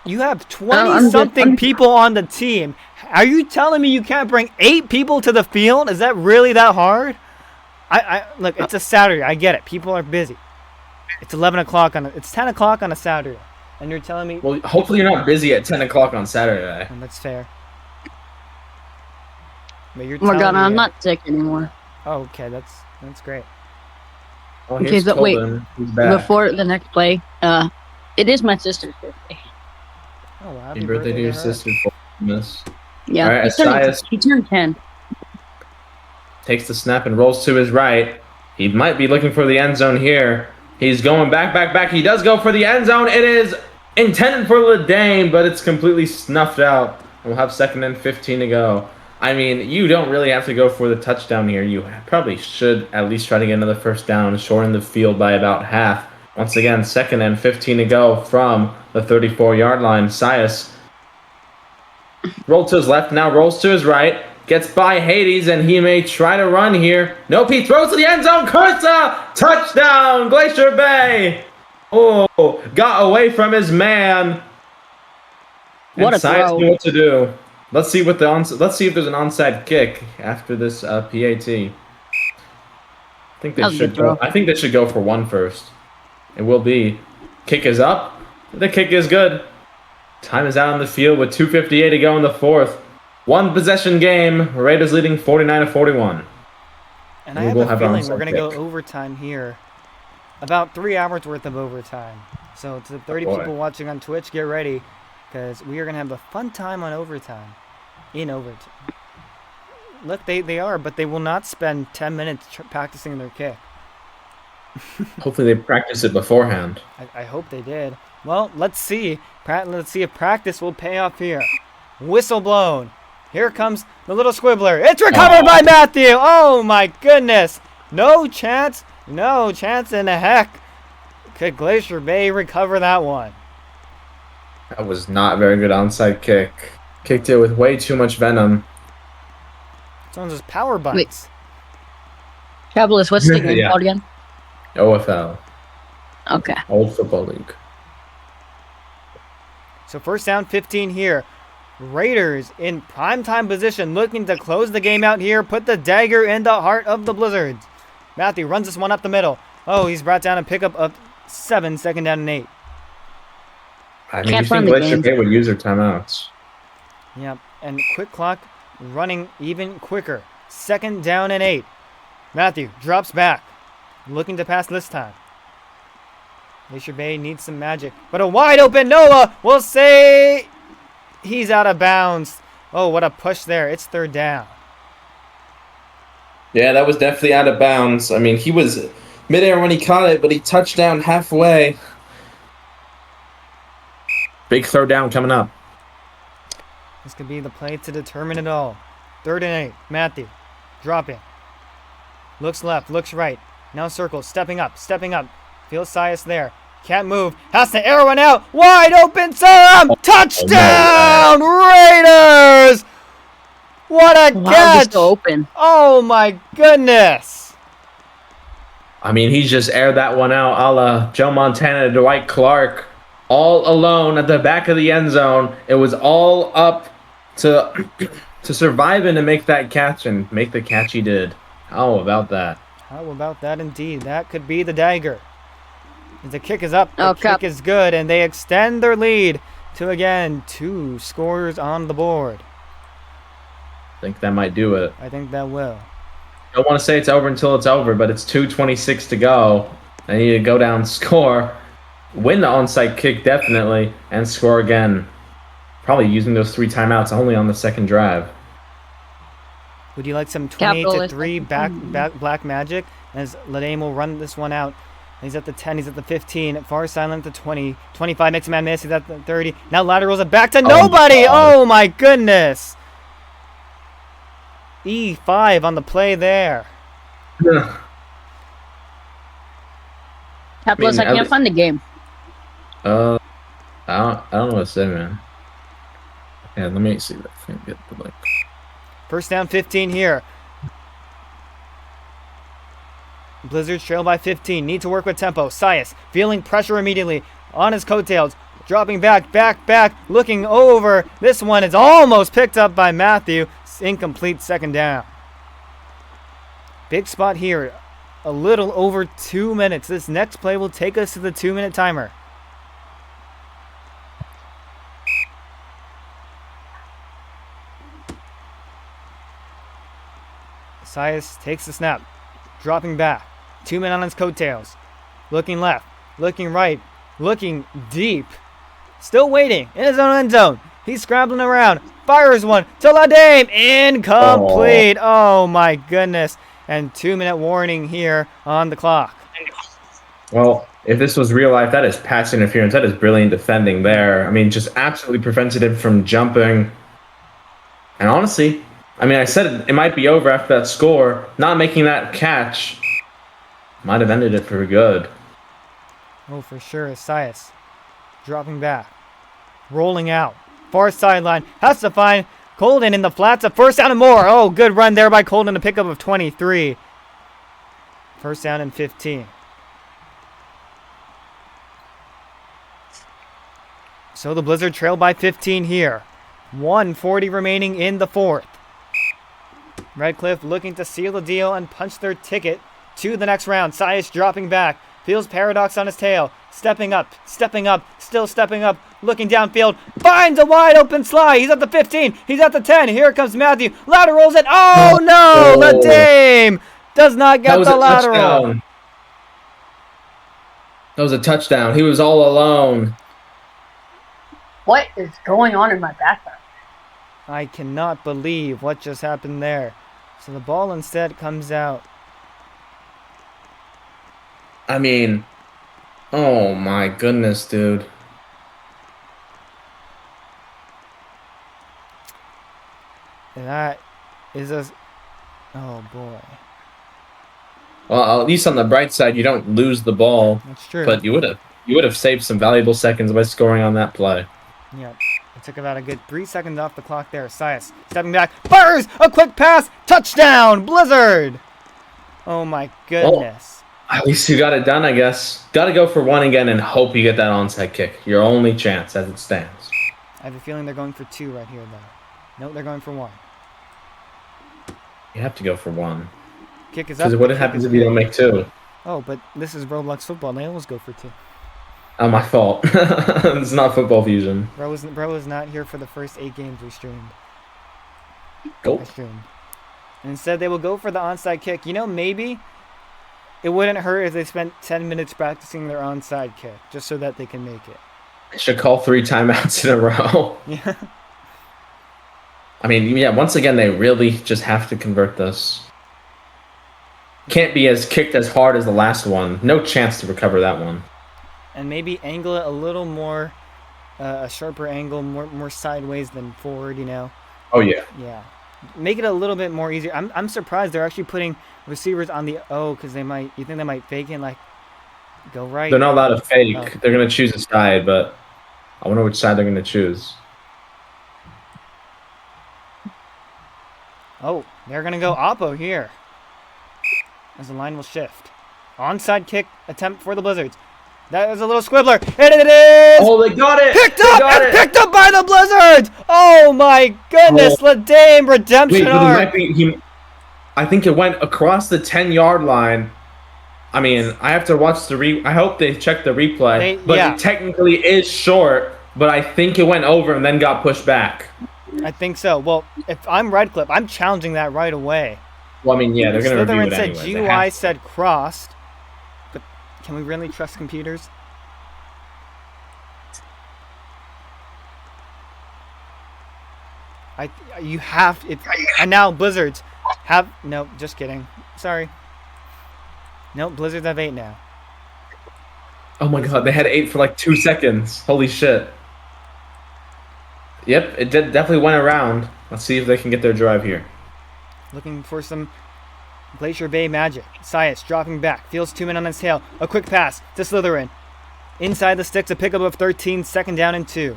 You have 20-something people on the team. Are you telling me you can't bring 8 people to the field? Is that really that hard? Look, it's a Saturday. I get it. People are busy. It's 11 o'clock it's 10 o'clock on a Saturday, and you're telling me. Well, hopefully you're not busy at 10 o'clock on Saturday. And that's fair. But you're Oh my god, telling me, I'm not sick anymore. Oh, okay, that's great. Oh, Okay, here's but wait, Colton. He's back. before the next play, it is my sister's birthday. Oh, well, Happy birthday to your her. sister, Miss. Yeah, All right, he turned 10. Takes the snap and rolls to his right. He might be looking for the end zone here. He's going back. He does go for the end zone. It is intended for Ledane, but it's completely snuffed out. We'll have second and 15 to go. I mean, you don't really have to go for the touchdown here. You probably should at least try to get another first down, shorten the field by about half. Once again, second and 15 to go from the 34-yard line. Sias rolled to his left, now rolls to his right. Gets by Hades, and he may try to run here. Nope, he throws to the end zone. Cursa! Touchdown, Glacier Bay! Oh, got away from his man. What and a Sias throw. knew what to do. Let's see if there's an onside kick after this PAT. I think they That was a should good throw. go. I think they should go for one first. It will be. Kick is up. The kick is good. Time is out on the field with 2:58 to go in the fourth. One possession game. Raiders leading 49-41. And We I have will a have feeling onside we're going to go kick. overtime here. About 3 hours worth of overtime. So to the 30 boy. people watching on Twitch, get ready, because we are going to have a fun time on overtime. In overtime. Look, they are, but they will not spend 10 minutes practicing their kick. Hopefully they practice it beforehand. I hope they did. Well, let's see. Let's see if practice will pay off here. Whistle blown. Here comes the little squibbler. It's recovered by Matthew. Oh my goodness. No chance. No chance in the heck. Could Glacier Bay recover that one? That was not a very good onside kick. Kicked it with way too much venom. Someone's just power bites. Travelers, what's the game Yeah. called again? OFL. Okay. Old Football League. So first down, 15 here. Raiders in primetime position, looking to close the game out here. Put the dagger in the heart of the Blizzards. Matthew runs this one up the middle. Oh, he's brought down a pickup of 7, second down and 8. I mean, Can't you find think the Glacier game. Bay would use their timeouts? Yep, and quick clock running even quicker. Second down and 8. Matthew drops back, looking to pass this time. Glacier Bay needs some magic, but a wide open Noah will say he's out of bounds. Oh, what a push there. It's third down. Yeah, that was definitely out of bounds. I mean, he was midair when he caught it, but he touched down halfway. Big third down coming up. This could be the play to determine it all. Third and 8. Matthew dropping. Looks left, looks right. Now circles, stepping up. Feels Sias there. Can't move. Has to arrow it out. Wide open, Sam! Touchdown, Raiders! What a Wow, catch! just open. Oh my goodness! I mean, he just aired that one out a la Joe Montana to Dwight Clark. All alone at the back of the end zone. It was all up to survive and to make that catch, and make the catch he did. How about that? How about that indeed? That could be the dagger. The kick is up. The Oh, crap. kick is good, and they extend their lead to again. 2 scores on the board. I think that might do it. I think that will. Don't want to say it's over until it's over, but it's 2:26 to go. They need to go down, score, win the onside kick definitely, and score again. Probably using those 3 timeouts only on the second drive. Would you like some 28 to 3 Capitalism. black magic? As Ladame will run this one out. He's at the 10, he's at the 15, far sideline to 20, 25, makes a man miss, he's at the 30. Now laterals it back to nobody! Oh my goodness! E5 on the play there. Capitalists, I at can't least- find the game. I don't know what to say, man. Yeah, let me see if I can get the link. First down 15 here. Blizzards trail by 15. Need to work with tempo. Sias feeling pressure immediately on his coattails. Dropping back, looking over. This one is almost picked up by Matthew. Incomplete second down. Big spot here. A little over 2 minutes. This next play will take us to the 2-minute timer. Sias takes the snap. Dropping back. 2 men on his coattails. Looking left. Looking right. Looking deep. Still waiting in his own end zone. He's scrambling around. Fires one to Ladame. Incomplete. Oh my goodness. And 2-minute warning here on the clock. Well, if this was real life, that is pass interference. That is brilliant defending there. I mean, just absolutely prevented him from jumping. And honestly, I mean, I said it might be over after that score. Not making that catch might have ended it for good. Oh, for sure. Sias dropping back. Rolling out. Far sideline. Has to find Colden in the flats. A first down and more. Oh, good run there by Colden. A pickup of 23. First down and 15. So the Blizzard trail by 15 here. 1:40 remaining in the fourth. Redcliffe looking to seal the deal and punch their ticket to the next round. Sias dropping back. Feels Paradox on his tail. Stepping up, still stepping up. Looking downfield. Finds a wide open slide. He's at the 15. He's at the 10. Here comes Matthew. Laterals it. Oh no! Ladame does not get the lateral. Touchdown. That was a touchdown. He was all alone. What is going on in my background? I cannot believe what just happened there. So the ball instead comes out. I mean, oh my goodness, dude. That is a... Oh boy. Well, at least on the bright side, you don't lose the ball. That's true. But you would have saved some valuable seconds by scoring on that play. Yep. It took about a good 3 seconds off the clock there. Sias stepping back. Fires! A quick pass! Touchdown! Blizzard! Oh my goodness. At least you got it done, I guess. Got to go for one again and hope you get that onside kick. Your only chance as it stands. I have a feeling they're going for 2 right here, though. Nope, they're going for 1. You have to go for one. Kick is up. Because what Kick happens is if you good. don't make 2? Oh, but this is Roblox football. They always go for 2. Oh, my fault. It's not football fusion. Bro was not here for the first 8 games we streamed. Go. I streamed. And instead, they will go for the onside kick. You know, maybe it wouldn't hurt if they spent 10 minutes practicing their onside kick, just so that they can make it. Should call 3 timeouts in a row. Yeah. I mean, yeah, once again, they really just have to convert this. Can't be as kicked as hard as the last one. No chance to recover that one. And maybe angle it a little more, a sharper angle, more sideways than forward, you know? Oh, yeah. Yeah. Make it a little bit more easier. I'm surprised they're actually putting receivers on the O because you think they might fake it, like, go right. They're not allowed to fake. Oh. They're going to choose a side, but I wonder which side they're going to choose. Oh, they're going to go Oppo here. As the line will shift. Onside kick attempt for the Blizzards. That is a little squibbler. And it is Oh, they got it! picked They up got and it! picked up by the Blizzards. Oh my goodness, Ladame redemption Wait, but it arc. might be, I think it went across the 10-yard line. I mean, I have to watch I hope they check the replay. But yeah. it technically is short, but I think it went over and then got pushed back. I think so. Well, if I'm Redcliffe, I'm challenging that right away. Well, I mean, yeah, they're going to review Slytherin it said anyway. GUI said crossed. But can we really trust computers? You have it, and now Blizzards have no. Just kidding. Sorry. No, Blizzards have 8 now. Oh my god, they had 8 for like 2 seconds. Holy shit. Yep, it definitely went around. Let's see if they can get their drive here. Looking for some Glacier Bay magic. Sias dropping back. Feels 2 men on his tail. A quick pass to Slytherin. Inside the sticks, a pickup of 13. Second down and 2.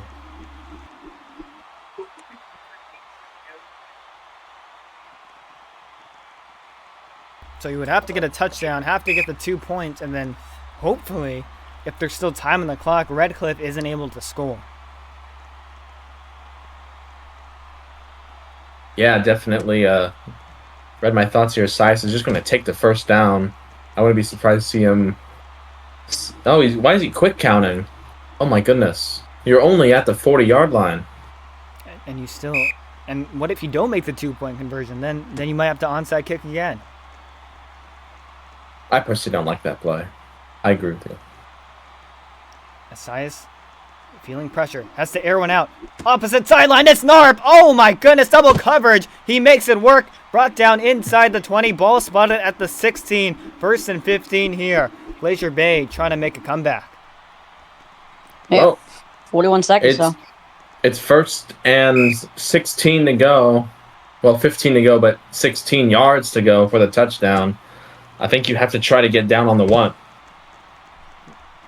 So you would have to get a touchdown, have to get the 2 points, and then hopefully, if there's still time on the clock, Redcliffe isn't able to score. Yeah, definitely. Read my thoughts here. Sias is just going to take the first down. I wouldn't be surprised to see him. Oh, why is he quick counting? Oh my goodness! You're only at the 40-yard line. And you still. And what if you don't make the 2-point conversion? Then you might have to onside kick again. I personally don't like that play. I agree with you. Asias feeling pressure. Has to air one out. Opposite sideline. It's Narp. Oh my goodness. Double coverage. He makes it work. Brought down inside the 20. Ball spotted at the 16. First and 15 here. Glacier Bay trying to make a comeback. Yeah. Well, 41 seconds, though. It's first and 16 to go. Well, 15 to go, but 16 yards to go for the touchdown. I think you have to try to get down on the 1.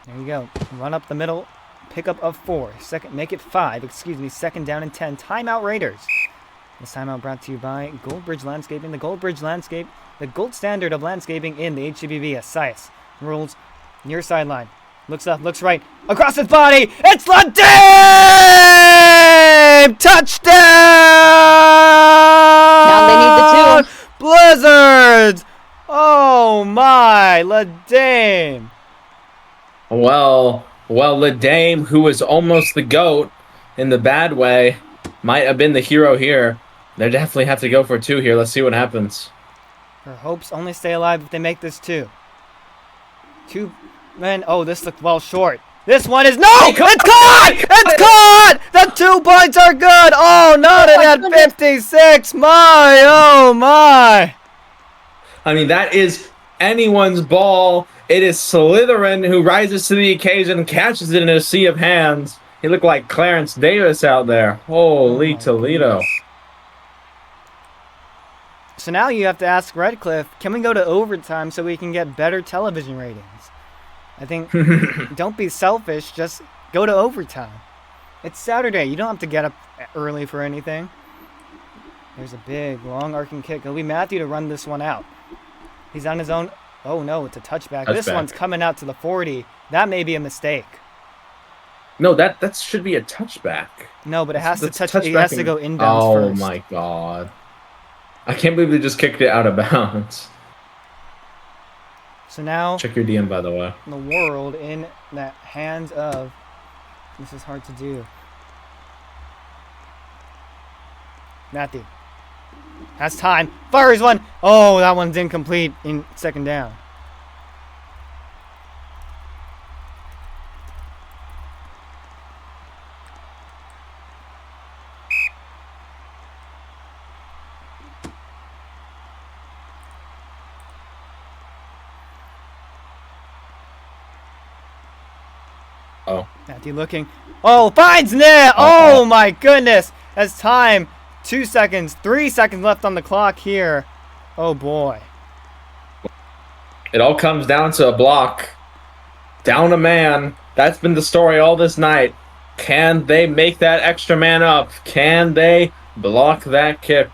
There you go. Run up the middle. Pickup of 4. Make it 5. Excuse me. Second down and 10. Timeout Raiders. This timeout brought to you by Goldbridge Landscaping. The Goldbridge Landscape, the gold standard of landscaping in the HCBV. Asias rolls near sideline. Looks left, looks right. Across his body. It's Ladame! Touchdown! Now they need the 2. Blizzards! Oh my, Ladame. Well, Ladame, who was almost the GOAT in the bad way, might have been the hero here. They definitely have to go for 2 here. Let's see what happens. Her hopes only stay alive if they make this 2. 2 men. Oh, this looked well short. This one is no! It's caught! It's caught! The 2 points are good! Oh, not at 56! My, oh my! I mean, that is anyone's ball. It is Slytherin who rises to the occasion, catches it in a sea of hands. He looked like Clarence Davis out there. Holy Toledo. Goodness. So now you have to ask Redcliffe, can we go to overtime so we can get better television ratings? I think, don't be selfish, just go to overtime. It's Saturday. You don't have to get up early for anything. There's a big, long arcing kick. It'll be Matthew to run this one out. He's on his own. Oh, no, it's a touchback. This one's coming out to the 40. That may be a mistake. No, that should be a touchback. No, but it has to touch. It has to go inbounds first. Oh, my God. I can't believe they just kicked it out of bounds. So now, check your DM, by the way. The world in the hands of. This is hard to do. Matthew has time. Fires one. Oh, that one's incomplete in second down. Oh. Matthew looking. Oh, finds net. Oh my goodness. As time. 2 seconds. 3 seconds left on the clock here. Oh boy. It all comes down to a block. Down a man. That's been the story all this night. Can they make that extra man up? Can they block that kick?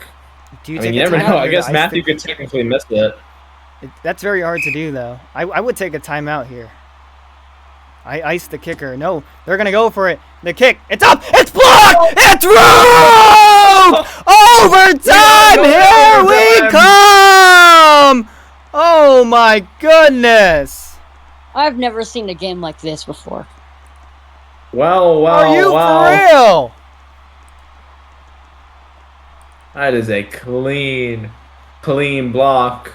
Do you I mean, you never know. I guess Matthew could technically miss it. That's very hard to do, though. I would take a timeout here. I iced the kicker. No, they're going to go for it. The kick. It's up. It's blocked. It's through! Overtime. Here we come. Oh, my goodness. I've never seen a game like this before. Well, Are you for real? That is a clean block.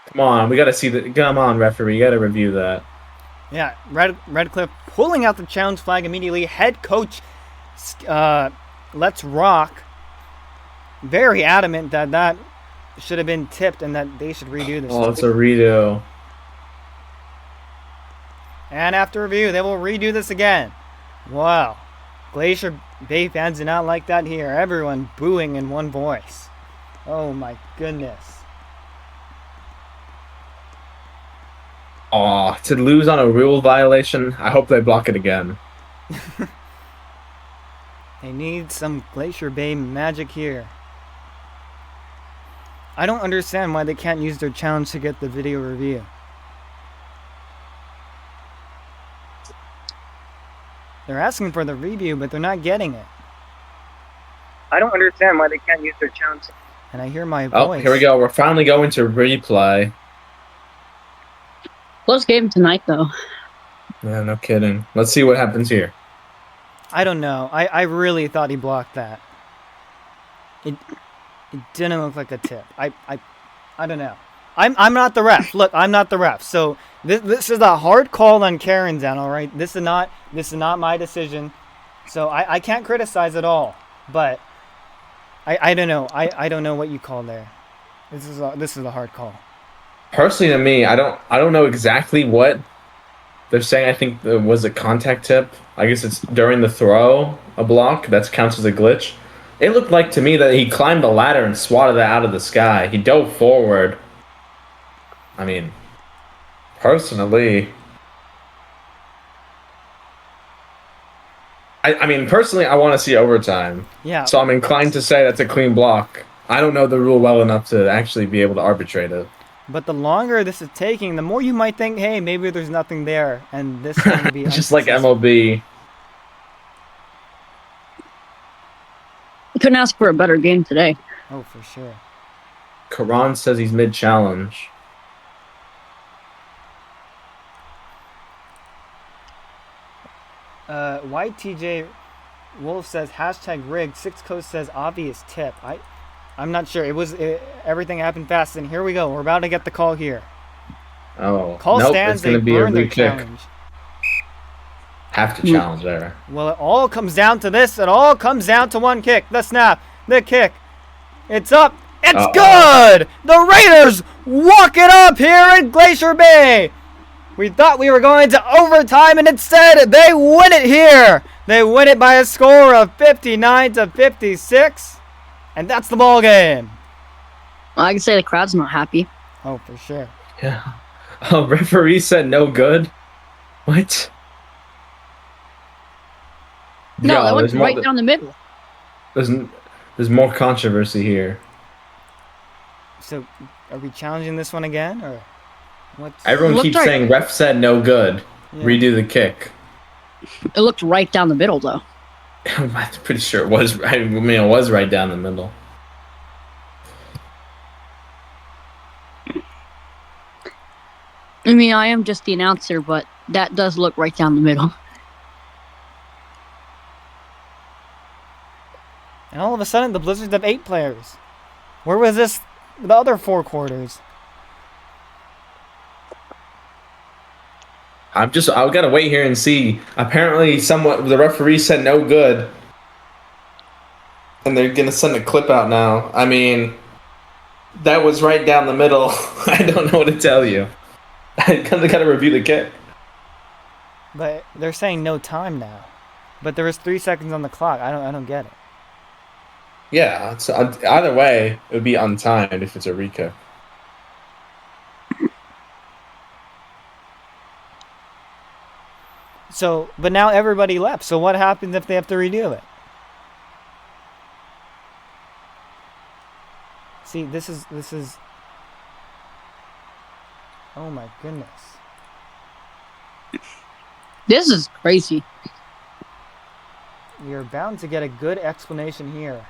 Come on, we gotta see the. Come on, referee, you gotta review that. Yeah, Redcliffe pulling out the challenge flag immediately. Head coach, Let's Rock, very adamant that that should have been tipped and that they should redo this. Oh, it's a redo. And after review, they will redo this again. Wow. Glacier Bay fans did not like that here. Everyone booing in one voice. Oh my goodness. Oh, to lose on a rule violation, I hope they block it again. They need some Glacier Bay magic here. I don't understand why they can't use their challenge to get the video review. They're asking for the review, but they're not getting it. I don't understand why they can't use their challenge. And I hear my voice. Oh, here we go. We're finally going to replay. Close game tonight, though. Yeah, no kidding. Let's see what happens here. I don't know. I really thought he blocked that. It didn't look like a tip. I don't know. I'm not the ref. Look, I'm not the ref. So this is a hard call on Karen's end, all right? This is not my decision. So I can't criticize at all. But I don't know. I don't know what you call there. This is a hard call. Personally, to me, I don't know exactly what they're saying. I think there was a contact tip. I guess it's during the throw, a block. That counts as a glitch. It looked like to me that he climbed the ladder and swatted it out of the sky. He dove forward. I mean, personally, personally, I want to see overtime. Yeah. So I'm inclined to say that's a clean block. I don't know the rule well enough to actually be able to arbitrate it. But the longer this is taking, the more you might think, hey, maybe there's nothing there, and this is going to be just like MLB. Couldn't ask for a better game today. Oh, for sure. Karan says he's mid-challenge. YTJ Wolf says hashtag rigged. Six Coast says obvious tip. I'm not sure. Everything happened fast, and here we go. We're about to get the call here. Oh, call nope, stands. it's going They to be a burn their re-kick. challenge. Have to challenge there. Well, it all comes down to this. It all comes down to one kick. The snap. The kick. It's up. It's good. The Raiders walk it up here in Glacier Bay. We thought we were going to overtime, and instead they win it here. They win it by a score of 59-56, and that's the ball game. Well, I can say the crowd's not happy. Oh, for sure. Yeah. Oh, referee said no good. What? No, Yo, that went there's more- right down the middle. There's more controversy here. So, are we challenging this one again, or what's? Everyone Looked keeps right. saying ref said no good. Yeah. Redo the kick. It looked right down the middle, though. I'm pretty sure it was. I mean, it was right down the middle. I mean, I am just the announcer, but that does look right down the middle. And all of a sudden, the Blizzards have 8 players. Where was this the other 4 quarters? I've got to wait here and see. Apparently, the referee said no good. And they're going to send a clip out now. I mean, that was right down the middle. I don't know what to tell you. They got to review the kick. But they're saying no time now. But there was 3 seconds on the clock. I don't get it. Yeah, it's, either way, it would be untimed if it's a re-kick. So, but now everybody left. So what happens if they have to redo it? See, this is. Oh my goodness. This is crazy. We are bound to get a good explanation here.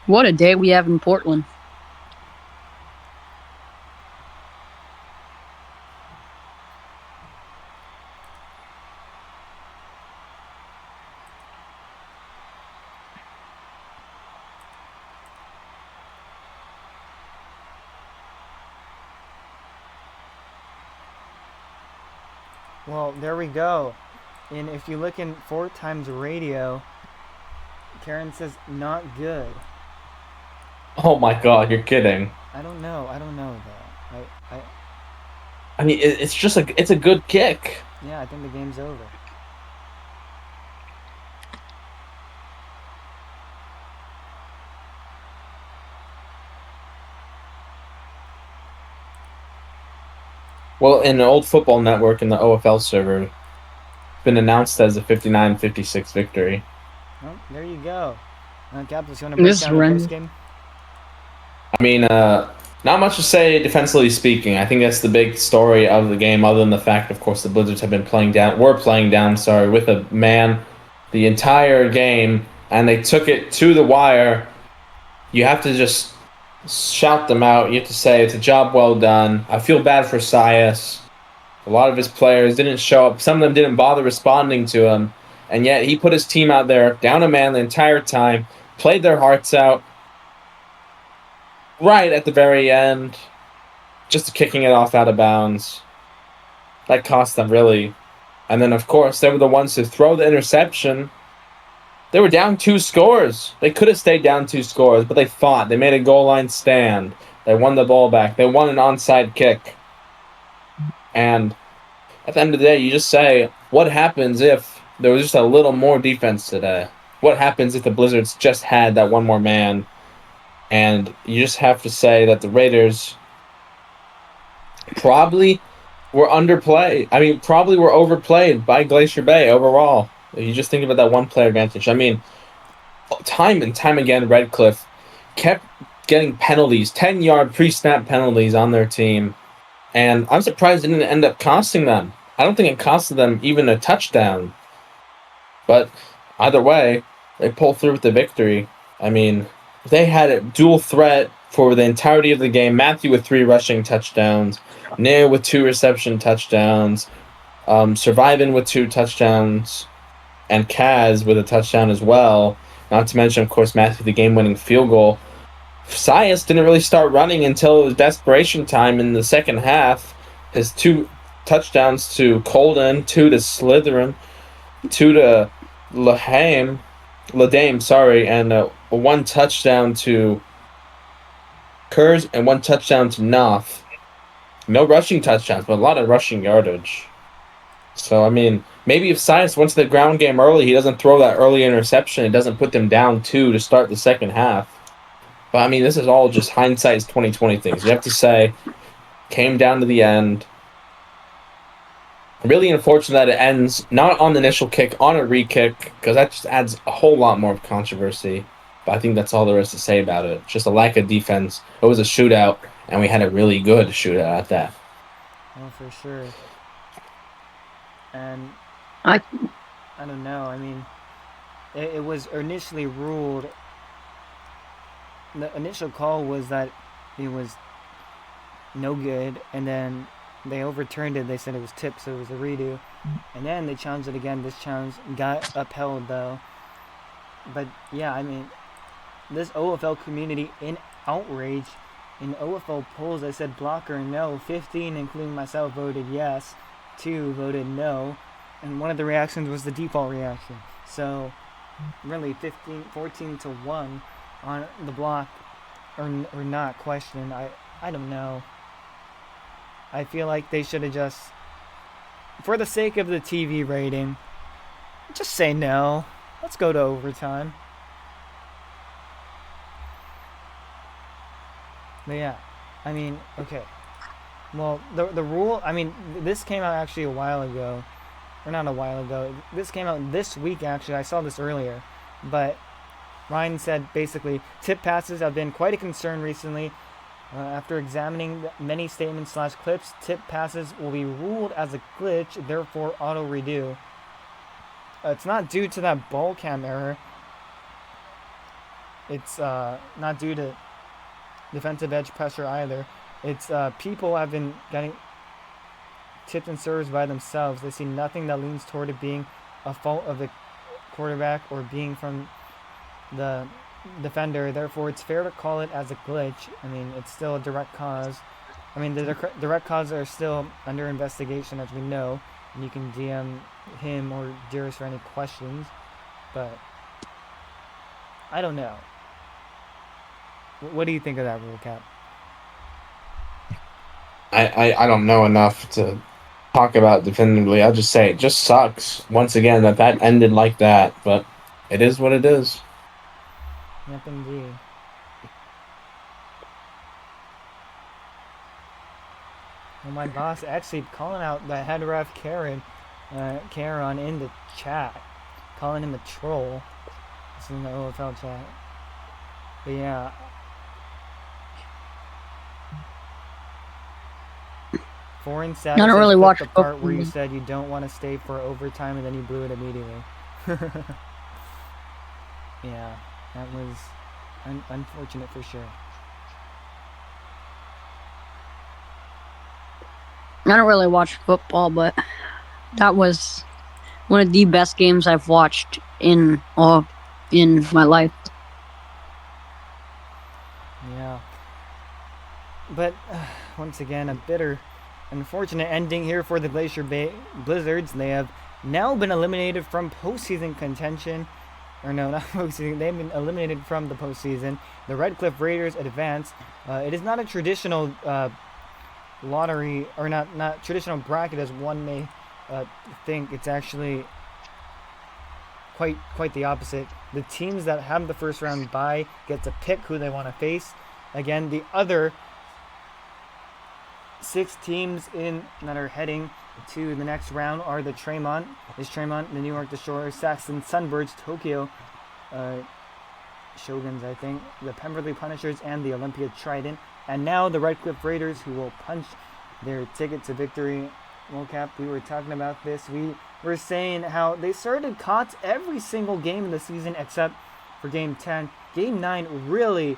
What a day we have in Portland. Well, there we go. And if you look in 4 times radio, Karen says not good. Oh my God, you're kidding. I don't know though. I mean, it's a good kick. Yeah, I think the game's over. Well, in the old Football Network in the OFL server, it's been announced as a 59-56 victory. Well, there you go. Capitals, you want to break This is down the horrendous. post game? I mean, not much to say defensively speaking. I think that's the big story of the game, other than the fact, of course, the Blizzards have been playing down, with a man the entire game, and they took it to the wire. You have to just shout them out. You have to say it's a job well done. I feel bad for Sias. A lot of his players didn't show up. Some of them didn't bother responding to him, and yet he put his team out there, down a man the entire time, played their hearts out. Right at the very end, just kicking it off out of bounds. That cost them, really. And then, of course, they were the ones to throw the interception. They were down 2 scores. They could have stayed down 2 scores, but they fought. They made a goal line stand. They won the ball back. They won an onside kick. And at the end of the day, you just say, what happens if there was just a little more defense today? What happens if the Blizzards just had that one more man? And you just have to say that the Raiders probably were underplayed. I mean, probably were overplayed by Glacier Bay overall. You just think about that one player advantage. I mean, time and time again, Redcliffe kept getting penalties, 10-yard pre-snap penalties on their team. And I'm surprised it didn't end up costing them. I don't think it costed them even a touchdown. But either way, they pull through with the victory. I mean, they had a dual threat for the entirety of the game. Matthew with 3 rushing touchdowns, Nair with 2 reception touchdowns, Survivin with 2 touchdowns, and Kaz with a touchdown as well. Not to mention, of course, Matthew the game-winning field goal. Sias didn't really start running until it was desperation time in the second half. His 2 touchdowns to Colden, 2 to Slytherin, 2 to Ladame, and 1 touchdown to Kurz and 1 touchdown to Noth. No rushing touchdowns, but a lot of rushing yardage. So, I mean, maybe if Sias went to the ground game early, he doesn't throw that early interception. It doesn't put them down 2 to start the second half. But, I mean, this is all just hindsight's 2020 things. You have to say, came down to the end. Really unfortunate that it ends not on the initial kick, on a re-kick, because that just adds a whole lot more controversy. But I think that's all there is to say about it. Just a lack of defense. It was a shootout, and we had a really good shootout at that. Oh, for sure. And I don't know. I mean, it was initially ruled. The initial call was that it was no good, and then they overturned it. They said it was tipped, so it was a redo. And then they challenged it again. This challenge got upheld, though. But yeah, I mean, this OFL community in outrage. In OFL polls, they said blocker no. 15, including myself, voted yes. 2 voted no. And one of the reactions was the default reaction. So, really, 14 to 1 on the block or not question. I don't know. I feel like they should have just, for the sake of the TV rating, just say no. Let's go to overtime. But yeah, I mean, okay. Well, the rule, I mean, this came out actually a while ago. Or not a while ago. This came out this week, actually. I saw this earlier. But Ryan said, basically, tip passes have been quite a concern recently. After examining many statements/clips, tip passes will be ruled as a glitch, therefore auto-redo. It's not due to that ball cam error. it's not due to defensive edge pressure either. It's people have been getting tipped and serves by themselves. They see nothing that leans toward it being a fault of the quarterback or being from the defender. Therefore, it's fair to call it as a glitch. I mean, it's still a direct cause. I mean, the direct causes are still under investigation, as we know. And you can DM him or Dearest for any questions. But I don't know. What do you think of that rule, Cap? I don't know enough to talk about definitively. I'll just say it just sucks once again that ended like that, but it is what it is. Yep, indeed. Well, my boss actually calling out the head ref Karen in the chat, calling him a troll. This is in the OFL chat. But yeah. Foreign status. I don't really watch the part football. where you said you don't want to stay for overtime and then you blew it immediately. Yeah, that was unfortunate for sure. I don't really watch football, but that was one of the best games I've watched in my life. Yeah. But once again, a bitter, unfortunate ending here for the Glacier Bay Blizzards. They have now been eliminated from postseason contention. Or no, not postseason. They've been eliminated from the postseason. The Red Cliff Raiders advance. It is not a traditional lottery, or not traditional bracket as one may think. It's actually quite the opposite. The teams that have the first round bye get to pick who they want to face. Again, the other 6 teams that are heading to the next round are the Tremont, the New York Destroyers, Saxon Sunbirds, Tokyo Shoguns, I think, the Pemberley Punishers, and the Olympia Trident. And now the Red Cliff Raiders, who will punch their ticket to victory. Well, Cap, we were talking about this. We were saying how they started COTS every single game in the season except for Game 10. Game 9 really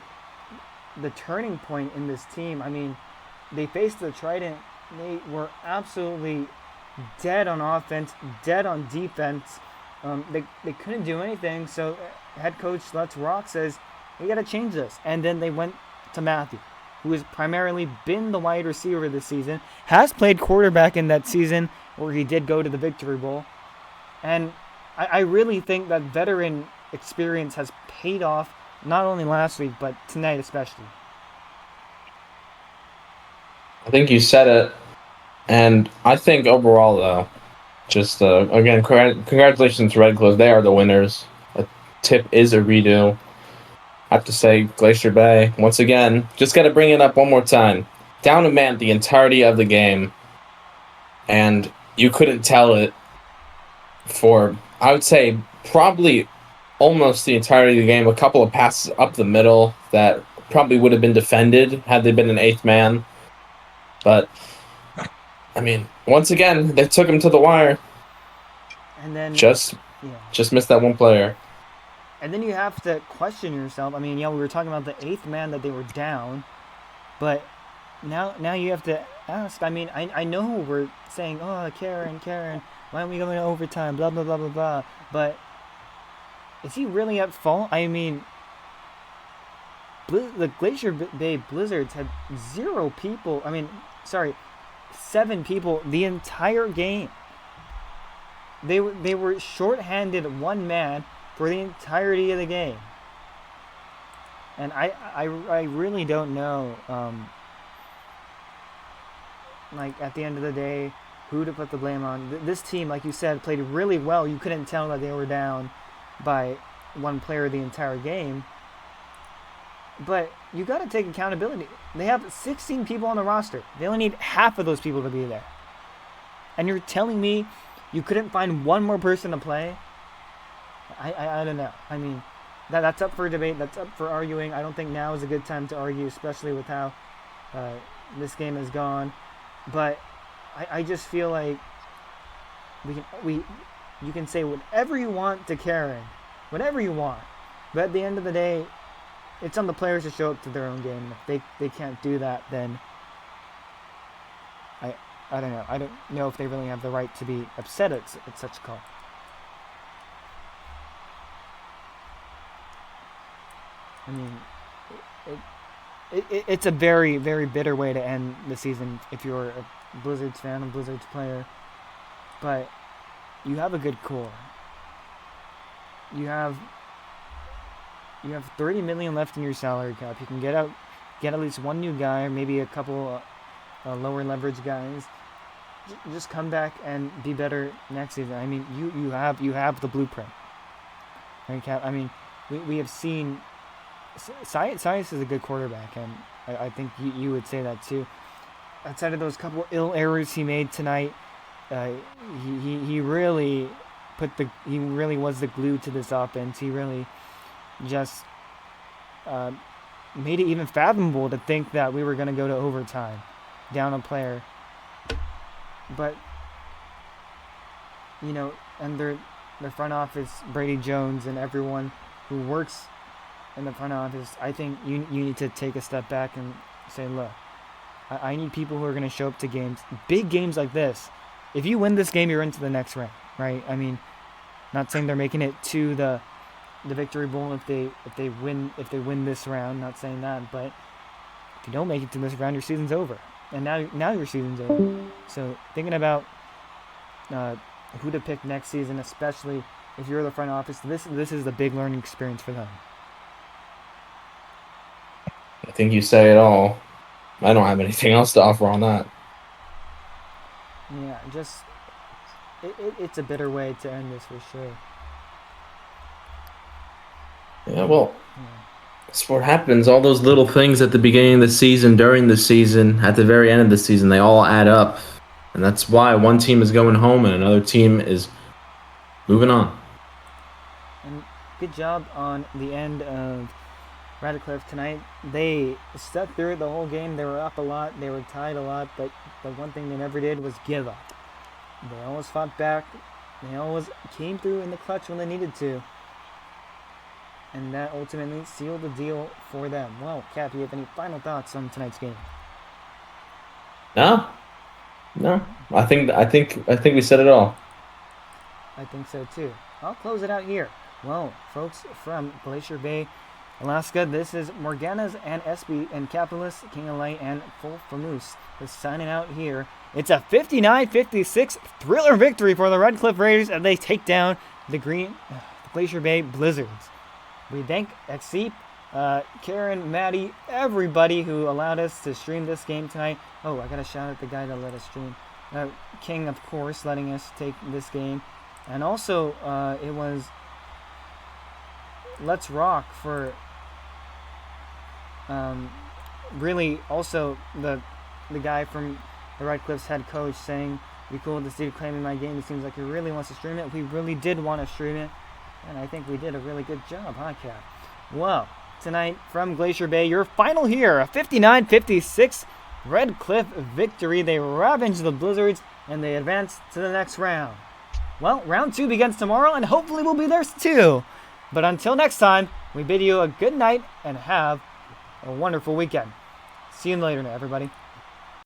the turning point in this team. I mean, they faced the Trident. They were absolutely dead on offense, dead on defense. They couldn't do anything, so head coach Let's Rock says, we got to change this. And then they went to Matthew, who has primarily been the wide receiver this season, has played quarterback in that season where he did go to the Victory Bowl. And I really think that veteran experience has paid off, not only last week, but tonight especially. I think you said it, and I think overall, though, just again, congratulations to Red Cliff. They are the winners. A tip is a redo. I have to say, Glacier Bay, once again, just got to bring it up one more time. Down a man the entirety of the game, and you couldn't tell it for, I would say, probably almost the entirety of the game. A couple of passes up the middle that probably would have been defended had they been an 8th man. But, I mean, once again, they took him to the wire. And then Just missed that one player. And then you have to question yourself. I mean, we were talking about the 8th man that they were down, but now you have to ask. I mean, I know we're saying, oh, Karen, why aren't we going to overtime, blah, blah, blah, blah, blah. But is he really at fault? I mean, the Glacier Bay Blizzards had 7 people the entire game. They were shorthanded 1 man for the entirety of the game. And I really don't know, like, at the end of the day, who to put the blame on. This team, like you said, played really well. You couldn't tell that they were down by 1 player the entire game. But you got to take accountability. They have 16 people on the roster. They only need half of those people to be there. And you're telling me you couldn't find 1 more person to play? I don't know. I mean, that's up for debate. That's up for arguing. I don't think now is a good time to argue, especially with how this game has gone. But I just feel like you can say whatever you want to Karen, whatever you want. But at the end of the day, it's on the players to show up to their own game. If they can't do that, then I don't know. I don't know if they really have the right to be upset at such a call. I mean, it's a very, very bitter way to end the season if you're a Blizzards fan, a Blizzards player. But you have a good core. You have 30 million left in your salary cap. You can get at least one new guy, or maybe a couple lower leverage guys. Just come back and be better next season. I mean, you have the blueprint. Right, Cap? I mean, we have seen. Sias is a good quarterback, and I think you would say that too. Outside of those couple ill errors he made tonight, he really was the glue to this offense. He really just made it even fathomable to think that we were going to go to overtime, down a player. But and their front office, Brady Jones, and everyone who works in the front office, I think you need to take a step back and say, look, I need people who are going to show up to games, big games like this. If you win this game, you're into the next round, right? I mean, not saying they're making it to the victory bowl if they win this round. Not saying that, but if you don't make it to this round, your season's over, and now your season's over. So thinking about who to pick next season, especially if you're the front office, this is the big learning experience for them. I think you say it all. I don't have anything else to offer on that. Yeah, just it's a bitter way to end this for sure. Yeah, well, that's what happens. All those little things at the beginning of the season, during the season, at the very end of the season, they all add up. And that's why one team is going home and another team is moving on. And good job on the end of Radcliffe tonight. They stuck through it the whole game. They were up a lot. They were tied a lot. But the one thing they never did was give up. They always fought back. They always came through in the clutch when they needed to. And that ultimately sealed the deal for them. Well, Cap, do you have any final thoughts on tonight's game? No. I think we said it all. I think so too. I'll close it out here. Well, folks, from Glacier Bay, Alaska, this is Morgana's and SB and Capitalist, King of Light, and Full Famoose. Just signing out here. It's a 59-56 thriller victory for the Red Cliff Raiders, and they take down the Glacier Bay Blizzards. We thank Exceep, Karen, Maddie, everybody who allowed us to stream this game tonight. Oh, I gotta shout out the guy that let us stream. King, of course, letting us take this game. And also, it was Let's Rock for really also the guy from the Red Cliffs head coach saying, "Be cool with this dude claiming my game. It seems like he really wants to stream it." We really did want to stream it, and I think we did a really good job, huh, Cap? Well, tonight from Glacier Bay, your final here, a 59-56 Red Cliff victory. They ravaged the Blizzards, and they advance to the next round. Well, round 2 begins tomorrow, and hopefully we'll be there too. But until next time, we bid you a good night and have a wonderful weekend. See you later, everybody.